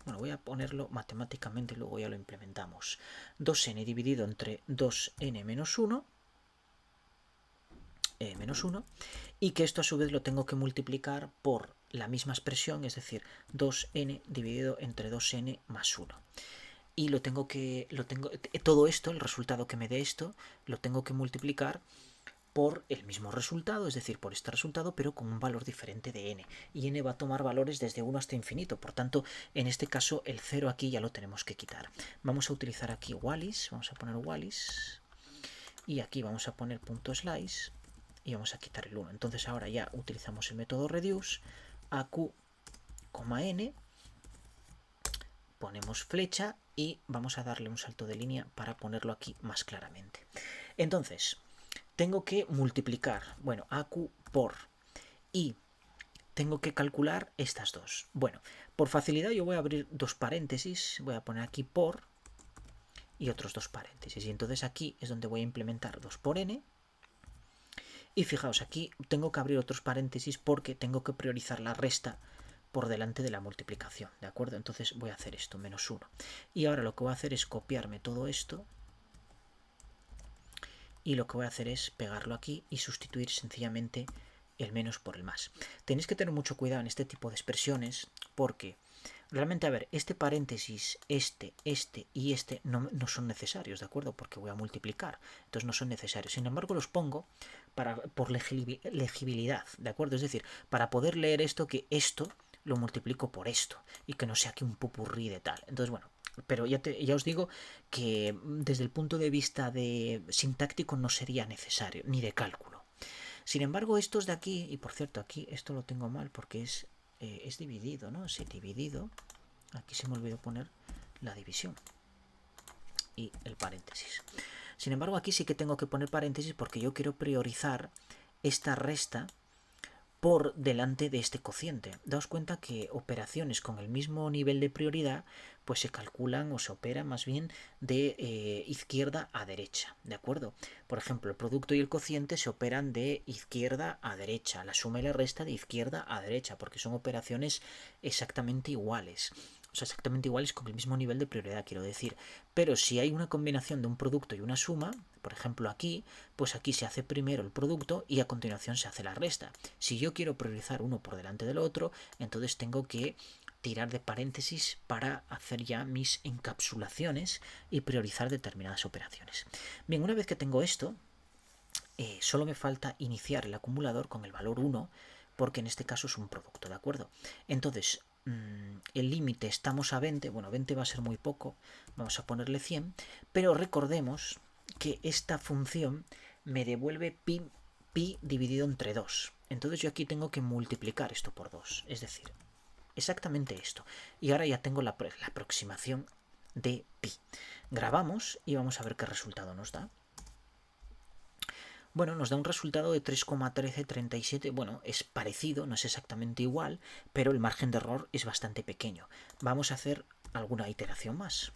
Bueno, voy a ponerlo matemáticamente y luego ya lo implementamos. 2n dividido entre 2n menos 1 menos 1, y que esto a su vez lo tengo que multiplicar por la misma expresión, es decir, 2n dividido entre 2n más 1. Y todo esto, el resultado que me dé esto, lo tengo que multiplicar por el mismo resultado, es decir, por este resultado, pero con un valor diferente de n. Y n va a tomar valores desde 1 hasta infinito, por tanto, en este caso, el 0 aquí ya lo tenemos que quitar. Vamos a utilizar aquí Wallis, vamos a poner Wallis, y aquí vamos a poner .slice, y vamos a quitar el 1. Entonces ahora ya utilizamos el método reduce, aq, n, ponemos flecha y vamos a darle un salto de línea para ponerlo aquí más claramente. Entonces, tengo que multiplicar, bueno, aq por, y tengo que calcular estas dos. Bueno, por facilidad yo voy a abrir dos paréntesis, voy a poner aquí por y otros dos paréntesis. Y entonces aquí es donde voy a implementar 2 por n. Y fijaos, aquí tengo que abrir otros paréntesis porque tengo que priorizar la resta por delante de la multiplicación, ¿de acuerdo? Entonces voy a hacer esto, menos 1. Y ahora lo que voy a hacer es copiarme todo esto. Y lo que voy a hacer es pegarlo aquí y sustituir sencillamente el menos por el más. Tenéis que tener mucho cuidado en este tipo de expresiones porque realmente, a ver, este paréntesis, este y este no son necesarios, ¿de acuerdo? Porque voy a multiplicar, entonces no son necesarios. Sin embargo, los pongo por legibilidad, ¿de acuerdo? Es decir, para poder leer esto, que esto lo multiplico por esto y que no sea aquí un popurrí de tal. Entonces, bueno, pero ya os digo que desde el punto de vista de sintáctico no sería necesario, ni de cálculo. Sin embargo, estos de aquí, y por cierto, aquí esto lo tengo mal porque es dividido, ¿no? Sí, dividido. Aquí se me olvidó poner la división y el paréntesis. Sin embargo, aquí sí que tengo que poner paréntesis porque yo quiero priorizar esta resta por delante de este cociente. Daos cuenta que operaciones con el mismo nivel de prioridad pues se calculan o se operan más bien de izquierda a derecha, ¿de acuerdo? Por ejemplo, el producto y el cociente se operan de izquierda a derecha, la suma y la resta de izquierda a derecha, porque son operaciones exactamente iguales. O sea, exactamente iguales con el mismo nivel de prioridad, quiero decir. Pero si hay una combinación de un producto y una suma, por ejemplo aquí, pues aquí se hace primero el producto y a continuación se hace la resta. Si yo quiero priorizar uno por delante del otro, entonces tengo que tirar de paréntesis para hacer ya mis encapsulaciones y priorizar determinadas operaciones. Bien, una vez que tengo esto, solo me falta iniciar el acumulador con el valor 1, porque en este caso es un producto, ¿de acuerdo? Entonces, el límite estamos a 20, bueno, 20 va a ser muy poco, vamos a ponerle 100, pero recordemos que esta función me devuelve pi dividido entre 2. Entonces yo aquí tengo que multiplicar esto por 2, es decir, exactamente esto. Y ahora ya tengo la aproximación de pi. Grabamos y vamos a ver qué resultado nos da. Bueno, nos da un resultado de 3,1337. Bueno, es parecido, no es exactamente igual, pero el margen de error es bastante pequeño. Vamos a hacer alguna iteración más.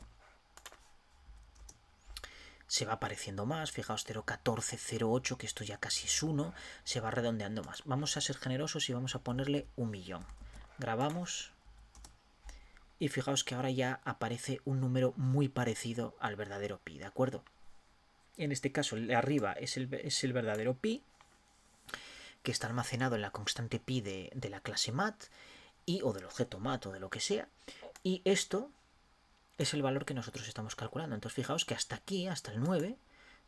Se va apareciendo más, fijaos, 0,1408, que esto ya casi es 1, se va redondeando más. Vamos a ser generosos y vamos a ponerle 1.000.000. Grabamos y fijaos que ahora ya aparece un número muy parecido al verdadero pi, ¿de acuerdo? En este caso, el de arriba es el verdadero pi, que está almacenado en la constante pi de la clase mat, o del objeto mat o de lo que sea, y esto es el valor que nosotros estamos calculando. Entonces fijaos que hasta aquí, hasta el 9,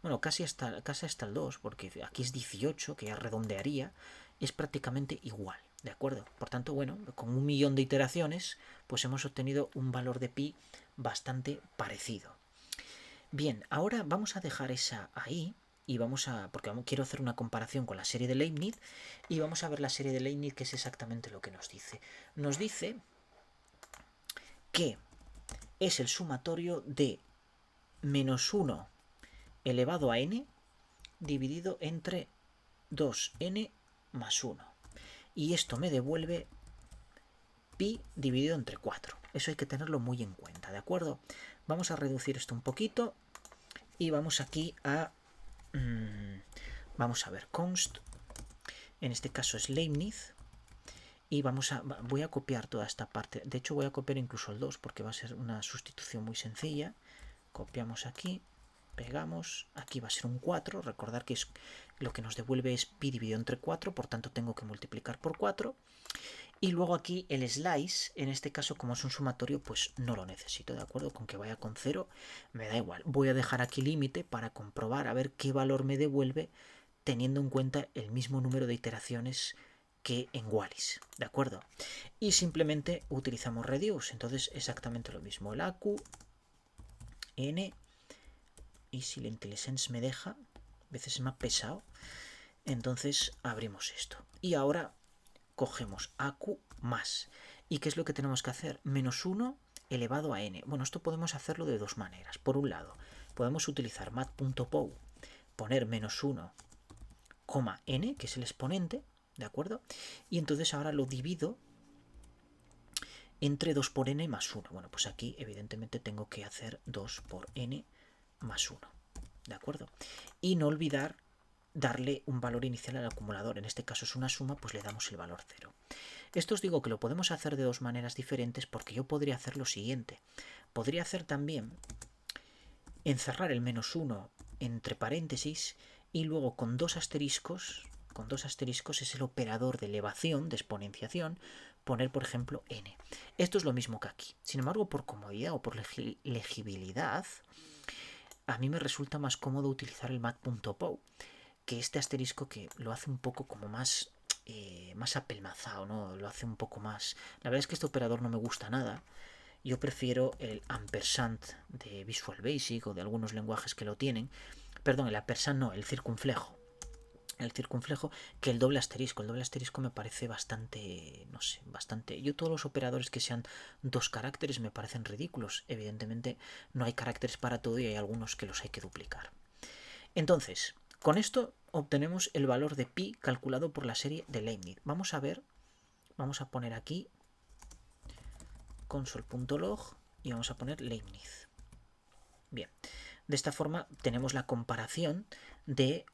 bueno, casi hasta el 2, porque aquí es 18, que ya redondearía, es prácticamente igual, ¿de acuerdo? Por tanto, bueno, con 1.000.000 de iteraciones, pues hemos obtenido un valor de pi bastante parecido. Bien, ahora vamos a dejar esa ahí y porque quiero hacer una comparación con la serie de Leibniz y vamos a ver la serie de Leibniz, que es exactamente lo que nos dice. Nos dice que es el sumatorio de menos 1 elevado a n dividido entre 2n más 1. Y esto me devuelve pi dividido entre 4. Eso hay que tenerlo muy en cuenta, ¿de acuerdo? Vamos a reducir esto un poquito y vamos aquí a... vamos a ver, const, en este caso es Leibniz, y voy a copiar toda esta parte. De hecho voy a copiar incluso el 2 porque va a ser una sustitución muy sencilla. Copiamos aquí, pegamos, aquí va a ser un 4, recordad que lo que nos devuelve es pi dividido entre 4, por tanto tengo que multiplicar por 4. Y luego aquí el slice, en este caso como es un sumatorio, pues no lo necesito, ¿de acuerdo? Con que vaya con 0 me da igual. Voy a dejar aquí límite para comprobar a ver qué valor me devuelve teniendo en cuenta el mismo número de iteraciones que en Wallis, ¿de acuerdo? Y simplemente utilizamos reduce, entonces exactamente lo mismo, el AQ, N, y si la IntelliSense me deja, a veces es más pesado, entonces abrimos esto. Y ahora cogemos AQ más. ¿Y qué es lo que tenemos que hacer? Menos 1 elevado a n. Bueno, esto podemos hacerlo de dos maneras. Por un lado, podemos utilizar mat.pow, poner menos 1, n, que es el exponente, ¿de acuerdo? Y entonces ahora lo divido entre 2 por n más 1. Bueno, pues aquí evidentemente tengo que hacer 2 por n más 1, ¿de acuerdo? Y no olvidar darle un valor inicial al acumulador. En este caso es una suma, pues le damos el valor 0. Esto os digo que lo podemos hacer de dos maneras diferentes porque yo podría hacer lo siguiente. Podría hacer también encerrar el menos 1 entre paréntesis y luego con dos asteriscos es el operador de elevación, de exponenciación, poner por ejemplo n. Esto es lo mismo que aquí. Sin embargo, por comodidad o por legibilidad, a mí me resulta más cómodo utilizar el mat.pow, que este asterisco que lo hace un poco como más apelmazado, ¿no? Lo hace un poco más... La verdad es que este operador no me gusta nada. Yo prefiero el ampersand de Visual Basic o de algunos lenguajes que lo tienen. Perdón, el ampersand no, el circunflejo. El circunflejo que el doble asterisco. El doble asterisco me parece bastante, no sé, bastante... Yo todos los operadores que sean dos caracteres me parecen ridículos. Evidentemente no hay caracteres para todo y hay algunos que los hay que duplicar. Entonces, con esto obtenemos el valor de pi calculado por la serie de Leibniz. Vamos a ver, vamos a poner aquí console.log y vamos a poner Leibniz. Bien, de esta forma tenemos la comparación de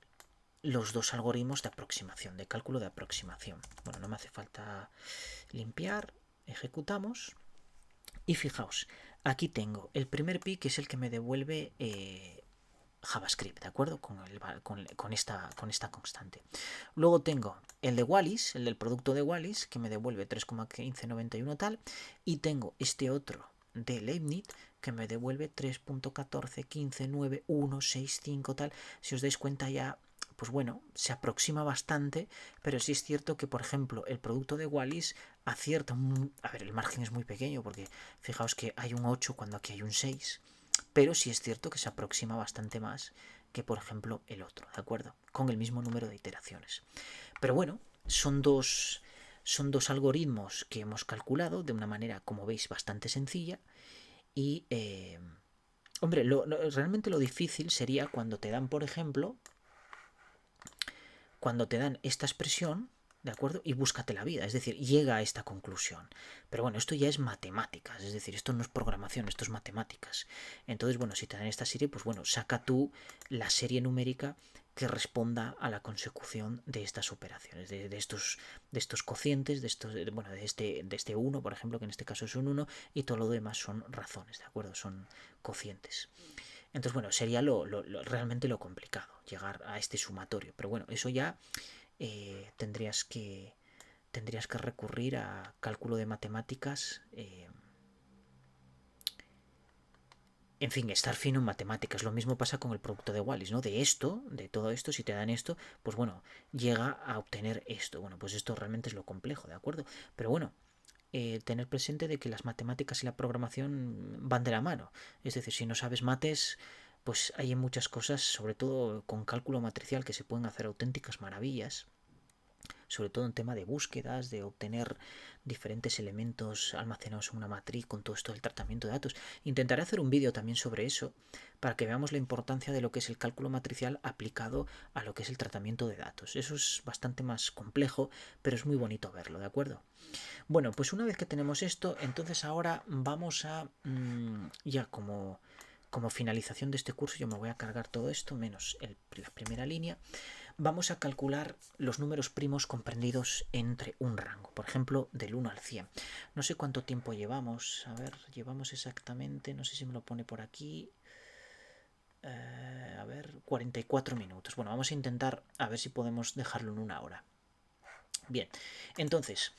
los dos algoritmos de aproximación, de cálculo de aproximación. Bueno, no me hace falta limpiar, ejecutamos y fijaos, aquí tengo el primer pi que es el que me devuelve JavaScript, ¿de acuerdo? Con esta constante. Luego tengo el de Wallis, el del producto de Wallis, que me devuelve 3,1591 tal, y tengo este otro de Leibniz, que me devuelve 3.14159165 tal. Si os dais cuenta ya, pues bueno, se aproxima bastante, pero sí es cierto que, por ejemplo, el producto de Wallis acierta, a ver, el margen es muy pequeño, porque fijaos que hay un 8 cuando aquí hay un 6, pero sí es cierto que se aproxima bastante más que, por ejemplo, el otro, ¿de acuerdo? Con el mismo número de iteraciones. Pero bueno, son dos algoritmos que hemos calculado de una manera, como veis, bastante sencilla. Y, hombre, realmente lo difícil sería cuando te dan, por ejemplo, cuando te dan esta expresión, ¿de acuerdo? Y búscate la vida, es decir, llega a esta conclusión. Pero bueno, esto ya es matemáticas, es decir, esto no es programación, esto es matemáticas. Entonces, bueno, si te dan esta serie, pues bueno, saca tú la serie numérica que responda a la consecución de estas operaciones, de estos cocientes, de este 1, por ejemplo, que en este caso es un 1, y todo lo demás son razones, ¿de acuerdo? Son cocientes. Entonces, bueno, sería realmente lo complicado, llegar a este sumatorio. Pero bueno, eso ya tendrías que recurrir a cálculo de matemáticas. En fin, estar fino en matemáticas. Lo mismo pasa con el producto de Wallis, ¿no? De todo esto, si te dan esto, pues bueno, llega a obtener esto. Bueno, pues esto realmente es lo complejo, ¿de acuerdo? Pero bueno, tener presente de que las matemáticas y la programación van de la mano. Es decir, si no sabes mates, pues hay muchas cosas, sobre todo con cálculo matricial, que se pueden hacer auténticas maravillas. Sobre todo en tema de búsquedas, de obtener diferentes elementos almacenados en una matriz con todo esto del tratamiento de datos. Intentaré hacer un vídeo también sobre eso para que veamos la importancia de lo que es el cálculo matricial aplicado a lo que es el tratamiento de datos. Eso es bastante más complejo, pero es muy bonito verlo, ¿de acuerdo? Bueno, pues una vez que tenemos esto, entonces ahora vamos a ya como finalización de este curso, yo me voy a cargar todo esto menos la primera línea. Vamos a calcular los números primos comprendidos entre un rango, por ejemplo, del 1 al 100. No sé cuánto tiempo llevamos, a ver, llevamos exactamente, no sé si me lo pone por aquí. A ver, 44 minutos. Bueno, vamos a intentar a ver si podemos dejarlo en 1 hora. Bien, entonces,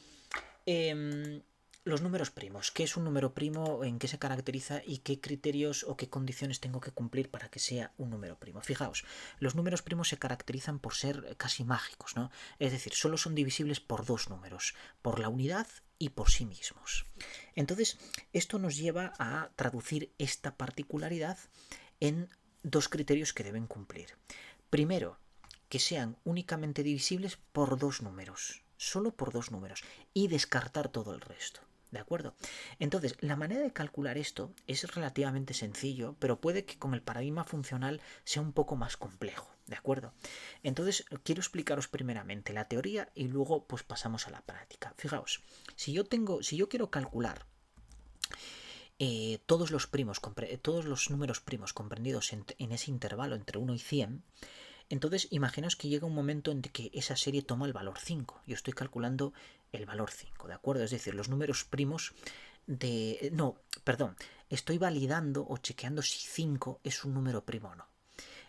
los números primos. ¿Qué es un número primo? ¿En qué se caracteriza? ¿Y qué criterios o qué condiciones tengo que cumplir para que sea un número primo? Fijaos, los números primos se caracterizan por ser casi mágicos, ¿no? Es decir, solo son divisibles por dos números, por la unidad y por sí mismos. Entonces, esto nos lleva a traducir esta particularidad en dos criterios que deben cumplir. Primero, que sean únicamente divisibles por dos números, solo por dos números, y descartar todo el resto. ¿De acuerdo? Entonces, la manera de calcular esto es relativamente sencillo, pero puede que con el paradigma funcional sea un poco más complejo. ¿De acuerdo? Entonces, quiero explicaros primeramente la teoría y luego pues pasamos a la práctica. Fijaos, si yo quiero calcular todos los números primos comprendidos en ese intervalo entre 1 y 100, entonces imaginaos que llega un momento en que esa serie toma el valor 5. Yo estoy calculando el valor 5, ¿de acuerdo? Es decir, los números primos de... No, perdón, estoy validando o chequeando si 5 es un número primo o no.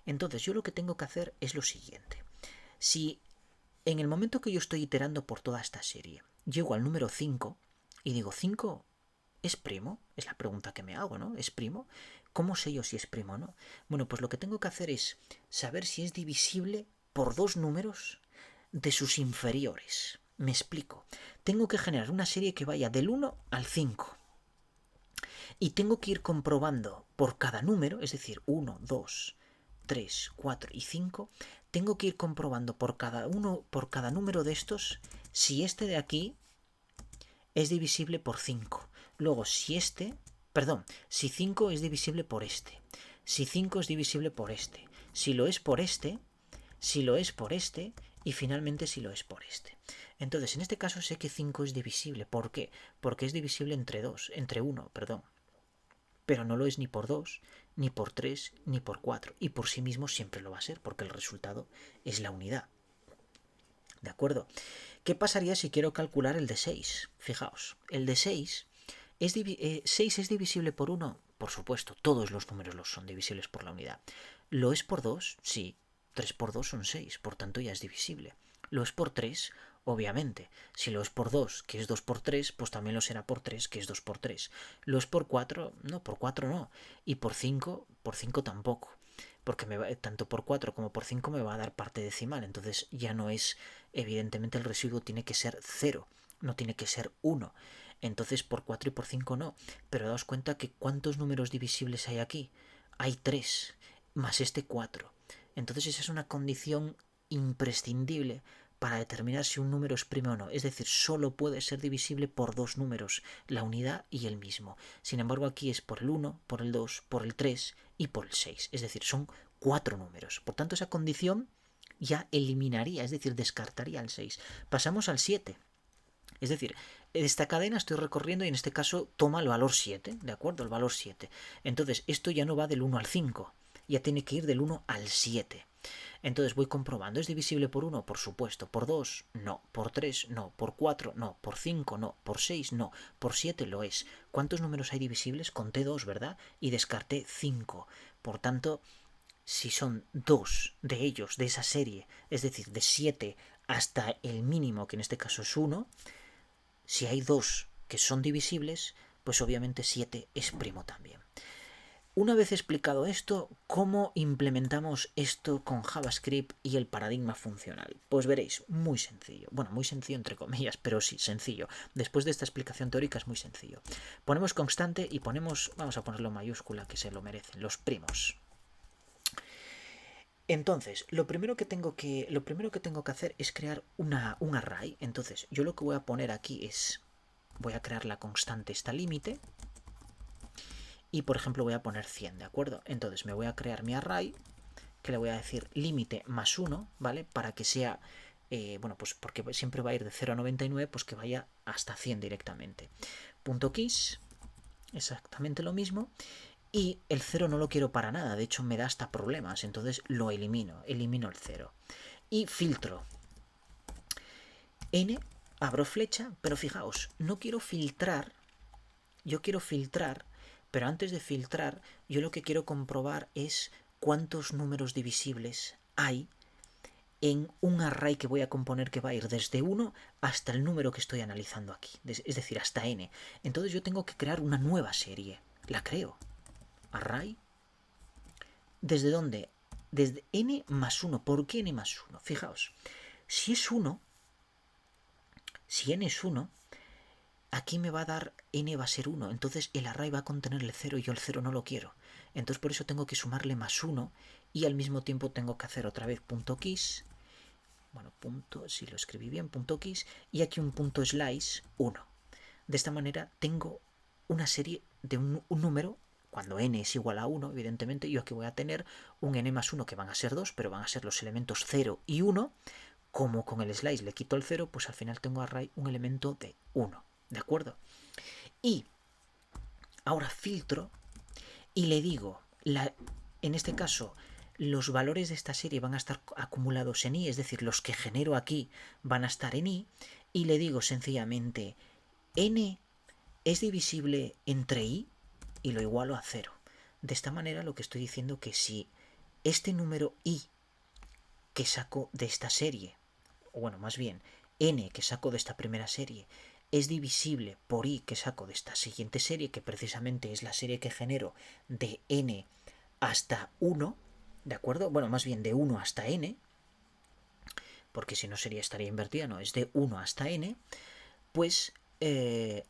Entonces yo lo que tengo que hacer es lo siguiente. Si en el momento que yo estoy iterando por toda esta serie, llego al número 5 y digo 5 ¿es primo? Es la pregunta que me hago, ¿no? ¿Es primo? ¿Cómo sé yo si es primo o no? Bueno, pues lo que tengo que hacer es saber si es divisible por dos números de sus inferiores. Me explico. Tengo que generar una serie que vaya del 1 al 5. Y tengo que ir comprobando por cada número, es decir, 1, 2, 3, 4 y 5, tengo que ir comprobando por cada número de estos si este de aquí es divisible por 5. Luego, si 5 es divisible por este. Si 5 es divisible por este. Si lo es por este. Si lo es por este. Y finalmente si lo es por este. Entonces, en este caso sé que 5 es divisible. ¿Por qué? Porque es divisible entre 1, perdón. Pero no lo es ni por 2, ni por 3, ni por 4. Y por sí mismo siempre lo va a ser, porque el resultado es la unidad. ¿De acuerdo? ¿Qué pasaría si quiero calcular el de 6? Fijaos, el de 6 ¿6 es divisible por 1? Por supuesto, todos los números son divisibles por la unidad. ¿Lo es por 2? Sí. 3 por 2 son 6, por tanto ya es divisible. ¿Lo es por 3? Obviamente. Si lo es por 2, que es 2 por 3, pues también lo será por 3, que es 2 por 3. ¿Lo es por 4? No, por 4 no. Y por 5 tampoco. Porque tanto por 4 como por 5 me va a dar parte decimal. Entonces ya no es, evidentemente el residuo tiene que ser 0, no tiene que ser 1. Entonces por 4 y por 5 no. Pero daos cuenta que ¿cuántos números divisibles hay aquí? Hay 3, más este 4. Entonces esa es una condición imprescindible para determinar si un número es primo o no. Es decir, solo puede ser divisible por dos números, la unidad y el mismo. Sin embargo, aquí es por el 1, por el 2, por el 3 y por el 6. Es decir, son 4 números. Por tanto, esa condición ya eliminaría, es decir, descartaría el 6. Pasamos al 7. Es decir, esta cadena estoy recorriendo y en este caso toma el valor 7, ¿de acuerdo? El valor 7. Entonces, esto ya no va del 1 al 5, ya tiene que ir del 1 al 7. Entonces voy comprobando, ¿es divisible por 1? Por supuesto. ¿Por 2? No. ¿Por 3? No. ¿Por 4? No. ¿Por 5? No. ¿Por 6? No. ¿Por 7? Lo es. ¿Cuántos números hay divisibles? Conté 2, ¿verdad? Y descarté 5. Por tanto, si son 2 de ellos, de esa serie, es decir, de 7 hasta el mínimo, que en este caso es 1, si hay 2 que son divisibles, pues obviamente 7 es primo también. Una vez explicado esto, ¿cómo implementamos esto con JavaScript y el paradigma funcional? Pues veréis, muy sencillo. Bueno, muy sencillo entre comillas, pero sí, sencillo. Después de esta explicación teórica es muy sencillo. Ponemos constante y vamos a ponerlo en mayúscula, que se lo merecen, los primos. Entonces, lo primero que tengo que hacer es crear un array. Entonces, yo lo que voy a poner aquí es, voy a crear la constante esta límite. Y por ejemplo voy a poner 100, ¿de acuerdo? Entonces me voy a crear mi array, que le voy a decir límite más 1, ¿vale? Para que sea, bueno, pues porque siempre va a ir de 0 a 99, pues que vaya hasta 100 directamente. Punto keys, exactamente lo mismo. Y el 0 no lo quiero para nada, de hecho me da hasta problemas, entonces lo elimino el 0. Y filtro. N, abro flecha, pero fijaos, no quiero filtrar, yo quiero filtrar. Pero antes de filtrar, yo lo que quiero comprobar es cuántos números divisibles hay en un array que voy a componer que va a ir desde 1 hasta el número que estoy analizando aquí, es decir, hasta n. Entonces yo tengo que crear una nueva serie. La creo. Array. ¿Desde dónde? Desde n más 1. ¿Por qué n más 1? Fijaos, si es 1, si n es 1, aquí me va a dar n va a ser 1. Entonces el array va a contener el 0 y yo el 0 no lo quiero. Entonces por eso tengo que sumarle más 1 y al mismo tiempo tengo que hacer otra vez punto keys. Bueno, punto, si lo escribí bien, punto keys, y aquí un punto slice 1. De esta manera tengo una serie de un número, cuando n es igual a 1, evidentemente, yo aquí voy a tener un n más 1 que van a ser 2, pero van a ser los elementos 0 y 1. Como con el slice le quito el 0, pues al final tengo array un elemento de 1. ¿De acuerdo? Y ahora filtro y le digo, en este caso, los valores de esta serie van a estar acumulados en i, es decir, los que genero aquí van a estar en i, y le digo sencillamente, n es divisible entre i, y lo igualo a 0. De esta manera lo que estoy diciendo que si este número i que saco de esta serie, o bueno, más bien, n que saco de esta primera serie, es divisible por i que saco de esta siguiente serie, que precisamente es la serie que genero de n hasta 1, ¿de acuerdo? Bueno, más bien de 1 hasta n, porque si no estaría invertida, no, es de 1 hasta n, pues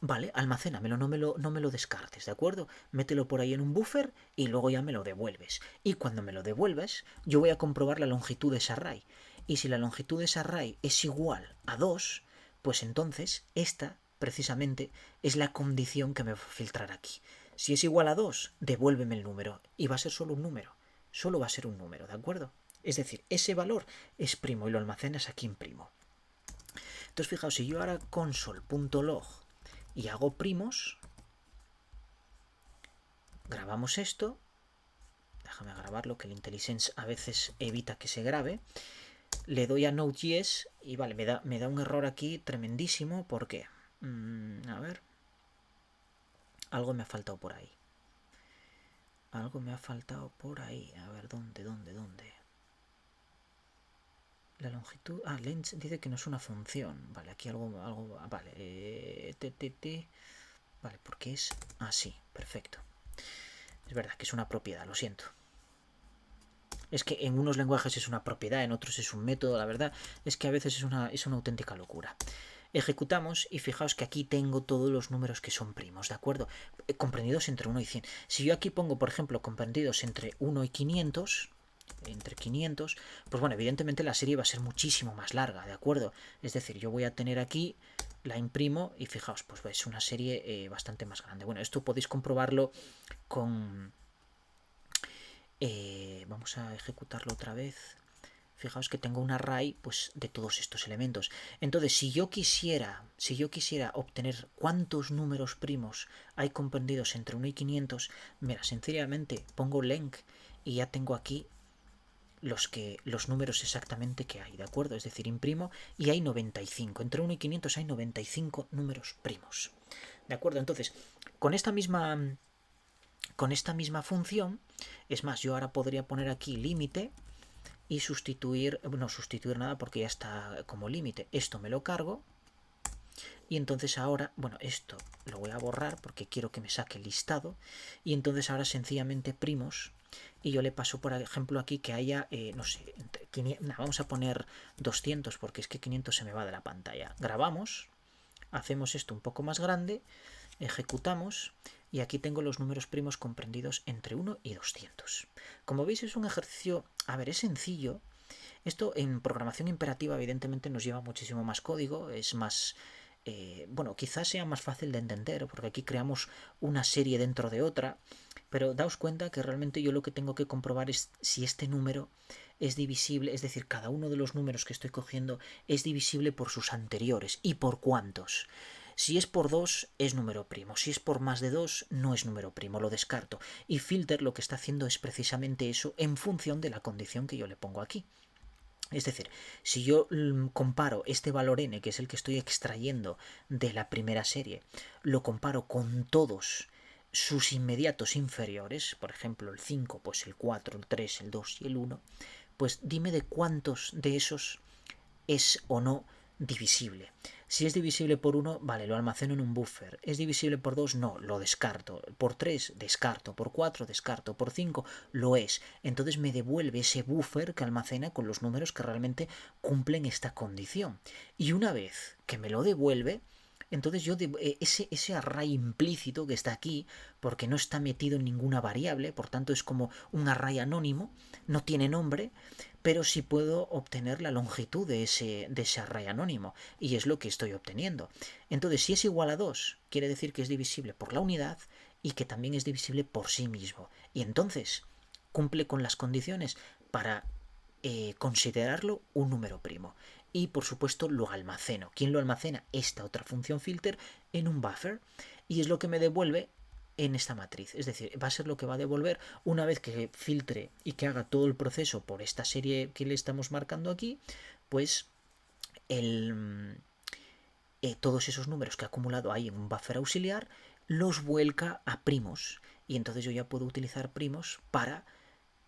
vale, almacénamelo, no me lo descartes, ¿de acuerdo? Mételo por ahí en un buffer y luego ya me lo devuelves. Y cuando me lo devuelves, yo voy a comprobar la longitud de ese array. Y si la longitud de ese array es igual a 2, pues entonces esta, precisamente, es la condición que me va a filtrar aquí. Si es igual a 2, devuélveme el número. Y va a ser solo un número. Solo va a ser un número, ¿de acuerdo? Es decir, ese valor es primo y lo almacenas aquí en primo. Entonces fijaos, si yo ahora console.log y hago primos, grabamos esto, déjame grabarlo que el IntelliSense a veces evita que se grabe, le doy a Node.js y vale, me da un error aquí tremendísimo porque, a ver, algo me ha faltado por ahí. Algo me ha faltado por ahí, a ver, ¿dónde? La longitud, length dice que no es una función, vale, aquí algo vale, vale, porque es así, perfecto. Es verdad que es una propiedad, lo siento. Es que en unos lenguajes es una propiedad, en otros es un método, la verdad es que a veces es una auténtica locura. Ejecutamos y fijaos que aquí tengo todos los números que son primos, ¿de acuerdo? Comprendidos entre 1 y 100. Si yo aquí pongo, por ejemplo, comprendidos entre 1 y 500, pues bueno, evidentemente la serie va a ser muchísimo más larga, ¿de acuerdo? Es decir, yo voy a tener aquí, la imprimo y fijaos, pues es una serie bastante más grande. Bueno, esto podéis comprobarlo con... vamos a ejecutarlo otra vez. Fijaos que tengo un array pues, de todos estos elementos. Entonces, si yo quisiera obtener cuántos números primos hay comprendidos entre 1 y 500, mira, sencillamente pongo length y ya tengo aquí los números exactamente que hay, ¿de acuerdo? Es decir, imprimo y hay 95. Entre 1 y 500 hay 95 números primos. ¿De acuerdo? Entonces, con esta misma función, es más, yo ahora podría poner aquí límite y sustituir nada porque ya está como límite. Esto me lo cargo y entonces ahora, bueno, esto lo voy a borrar porque quiero que me saque el listado y entonces ahora sencillamente primos y yo le paso por ejemplo aquí que haya, no sé, vamos a poner 200 porque es que 500 se me va de la pantalla. Grabamos, hacemos esto un poco más grande, ejecutamos y aquí tengo los números primos comprendidos entre 1 y 200. Como veis es un ejercicio, es sencillo. Esto en programación imperativa evidentemente nos lleva muchísimo más código, es más... bueno, quizás sea más fácil de entender porque aquí creamos una serie dentro de otra, pero daos cuenta que realmente yo lo que tengo que comprobar es si este número es divisible, es decir, cada uno de los números que estoy cogiendo es divisible por sus anteriores y por cuántos. Si es por 2 es número primo, si es por más de 2 no es número primo, lo descarto. Y filter lo que está haciendo es precisamente eso en función de la condición que yo le pongo aquí. Es decir, si yo comparo este valor n, que es el que estoy extrayendo de la primera serie, lo comparo con todos sus inmediatos inferiores, por ejemplo el 5, pues el 4, el 3, el 2 y el 1, pues dime de cuántos de esos es o no divisible. Si es divisible por 1, vale, lo almaceno en un buffer. ¿Es divisible por 2? No, lo descarto. Por 3, descarto. Por 4, descarto. Por 5, lo es. Entonces me devuelve ese buffer que almacena con los números que realmente cumplen esta condición. Y una vez que me lo devuelve, entonces yo ese array implícito que está aquí, porque no está metido en ninguna variable, por tanto es como un array anónimo, no tiene nombre, pero sí puedo obtener la longitud de ese array anónimo, y es lo que estoy obteniendo. Entonces, si es igual a 2, quiere decir que es divisible por la unidad y que también es divisible por sí mismo. Y entonces cumple con las condiciones para considerarlo un número primo. Y por supuesto lo almaceno. ¿Quién lo almacena? Esta otra función filter en un buffer. Y es lo que me devuelve en esta matriz. Es decir, va a ser lo que va a devolver una vez que filtre y que haga todo el proceso por esta serie que le estamos marcando aquí, pues todos esos números que ha acumulado ahí en un buffer auxiliar los vuelca a primos. Y entonces yo ya puedo utilizar primos para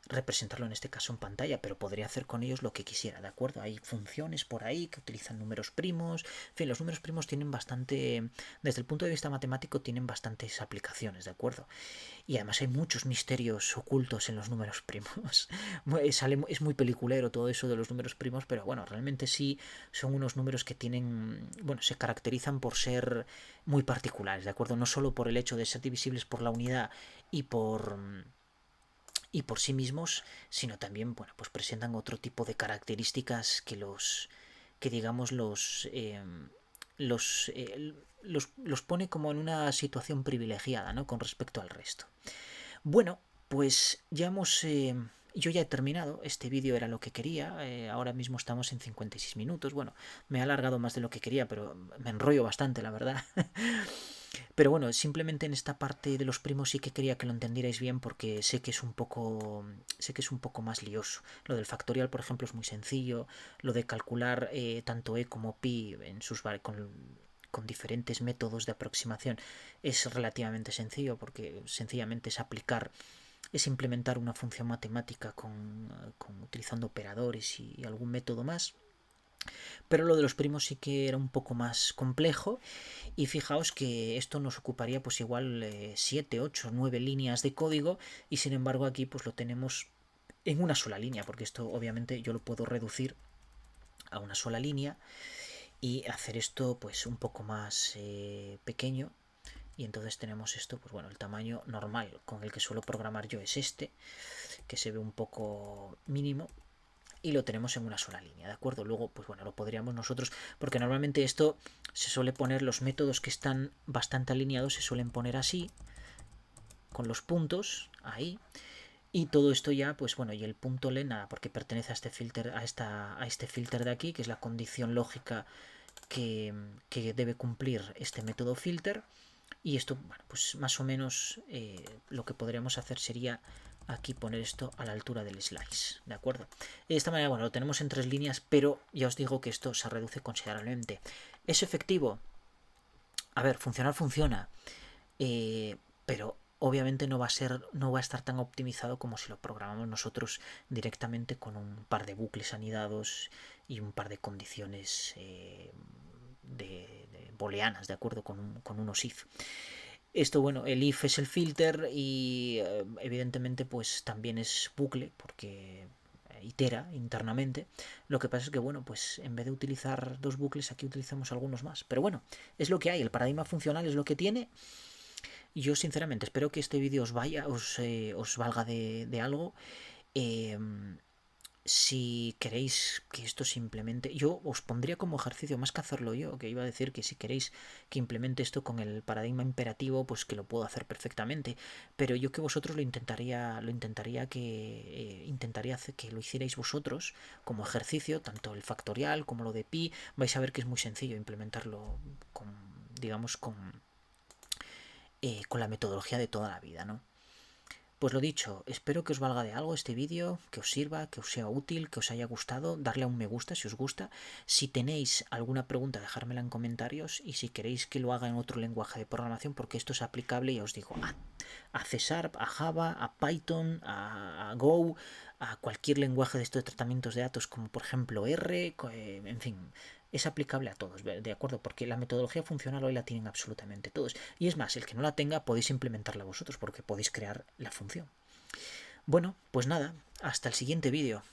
representarlo en este caso en pantalla, pero podría hacer con ellos lo que quisiera, ¿de acuerdo? Hay funciones por ahí que utilizan números primos. En fin, los números primos tienen bastante, desde el punto de vista matemático, tienen bastantes aplicaciones, ¿de acuerdo? Y además hay muchos misterios ocultos en los números primos. Es muy peliculero todo eso de los números primos, pero bueno, realmente sí son unos números que tienen, bueno, se caracterizan por ser muy particulares, ¿de acuerdo? No solo por el hecho de ser divisibles por la unidad y por sí mismos, sino también, bueno, pues presentan otro tipo de características que digamos los, eh, los pone como en una situación privilegiada, ¿no? Con respecto al resto. Bueno, pues ya hemos... yo ya he terminado, este vídeo era lo que quería, ahora mismo estamos en 56 minutos, bueno, me ha alargado más de lo que quería, pero me enrollo bastante, la verdad. Pero bueno, simplemente en esta parte de los primos sí que quería que lo entendierais bien porque sé que es un poco más lioso. Lo del factorial, por ejemplo, es muy sencillo. Lo de calcular tanto e como pi en con diferentes métodos de aproximación es relativamente sencillo porque sencillamente es implementar una función matemática utilizando operadores y algún método más. Pero lo de los primos sí que era un poco más complejo. Y fijaos que esto nos ocuparía pues igual 7, 8, 9 líneas de código, y sin embargo aquí pues lo tenemos en una sola línea, porque esto obviamente yo lo puedo reducir a una sola línea y hacer esto pues un poco más pequeño. Y entonces tenemos esto, pues bueno, el tamaño normal con el que suelo programar yo es este, que se ve un poco mínimo, y lo tenemos en una sola línea, ¿de acuerdo? Luego, pues bueno, lo podríamos nosotros, porque normalmente esto se suele poner, los métodos que están bastante alineados se suelen poner así, con los puntos, ahí, y todo esto ya, pues bueno, y el punto len, nada, porque pertenece a este filter, a este filter de aquí, que es la condición lógica que debe cumplir este método filter. Y esto, bueno, pues más o menos lo que podríamos hacer sería aquí poner esto a la altura del slice, ¿de acuerdo? De esta manera, bueno, lo tenemos en 3 líneas, pero ya os digo que esto se reduce considerablemente. ¿Es efectivo? A ver, funcionar funciona, pero obviamente no va a estar tan optimizado como si lo programamos nosotros directamente con un par de bucles anidados y un par de condiciones de booleanas, ¿de acuerdo? Con unos if. Esto, bueno, el if es el filter y evidentemente pues también es bucle porque itera internamente. Lo que pasa es que, bueno, pues en vez de utilizar 2 bucles, aquí utilizamos algunos más. Pero bueno, es lo que hay, el paradigma funcional es lo que tiene. Y yo sinceramente espero que este vídeo os valga de algo. Eh, si queréis que esto se implemente, yo os pondría como ejercicio, más que hacerlo yo, que iba a decir que si queréis que implemente esto con el paradigma imperativo, pues que lo puedo hacer perfectamente, pero yo que vosotros intentaría hacer que lo hicierais vosotros como ejercicio, tanto el factorial como lo de pi. Vais a ver que es muy sencillo implementarlo con, digamos, con la metodología de toda la vida, ¿no? Pues lo dicho, espero que os valga de algo este vídeo, que os sirva, que os sea útil, que os haya gustado, darle a un me gusta si os gusta. Si tenéis alguna pregunta, dejármela en comentarios, y si queréis que lo haga en otro lenguaje de programación, porque esto es aplicable, ya os digo, a C Sharp, a Java, a Python, a Go, a cualquier lenguaje de estos tratamientos de datos, como por ejemplo R, en fin, es aplicable a todos, ¿de acuerdo? Porque la metodología funcional hoy la tienen absolutamente todos. Y es más, el que no la tenga podéis implementarla vosotros porque podéis crear la función. Bueno, pues nada, hasta el siguiente vídeo.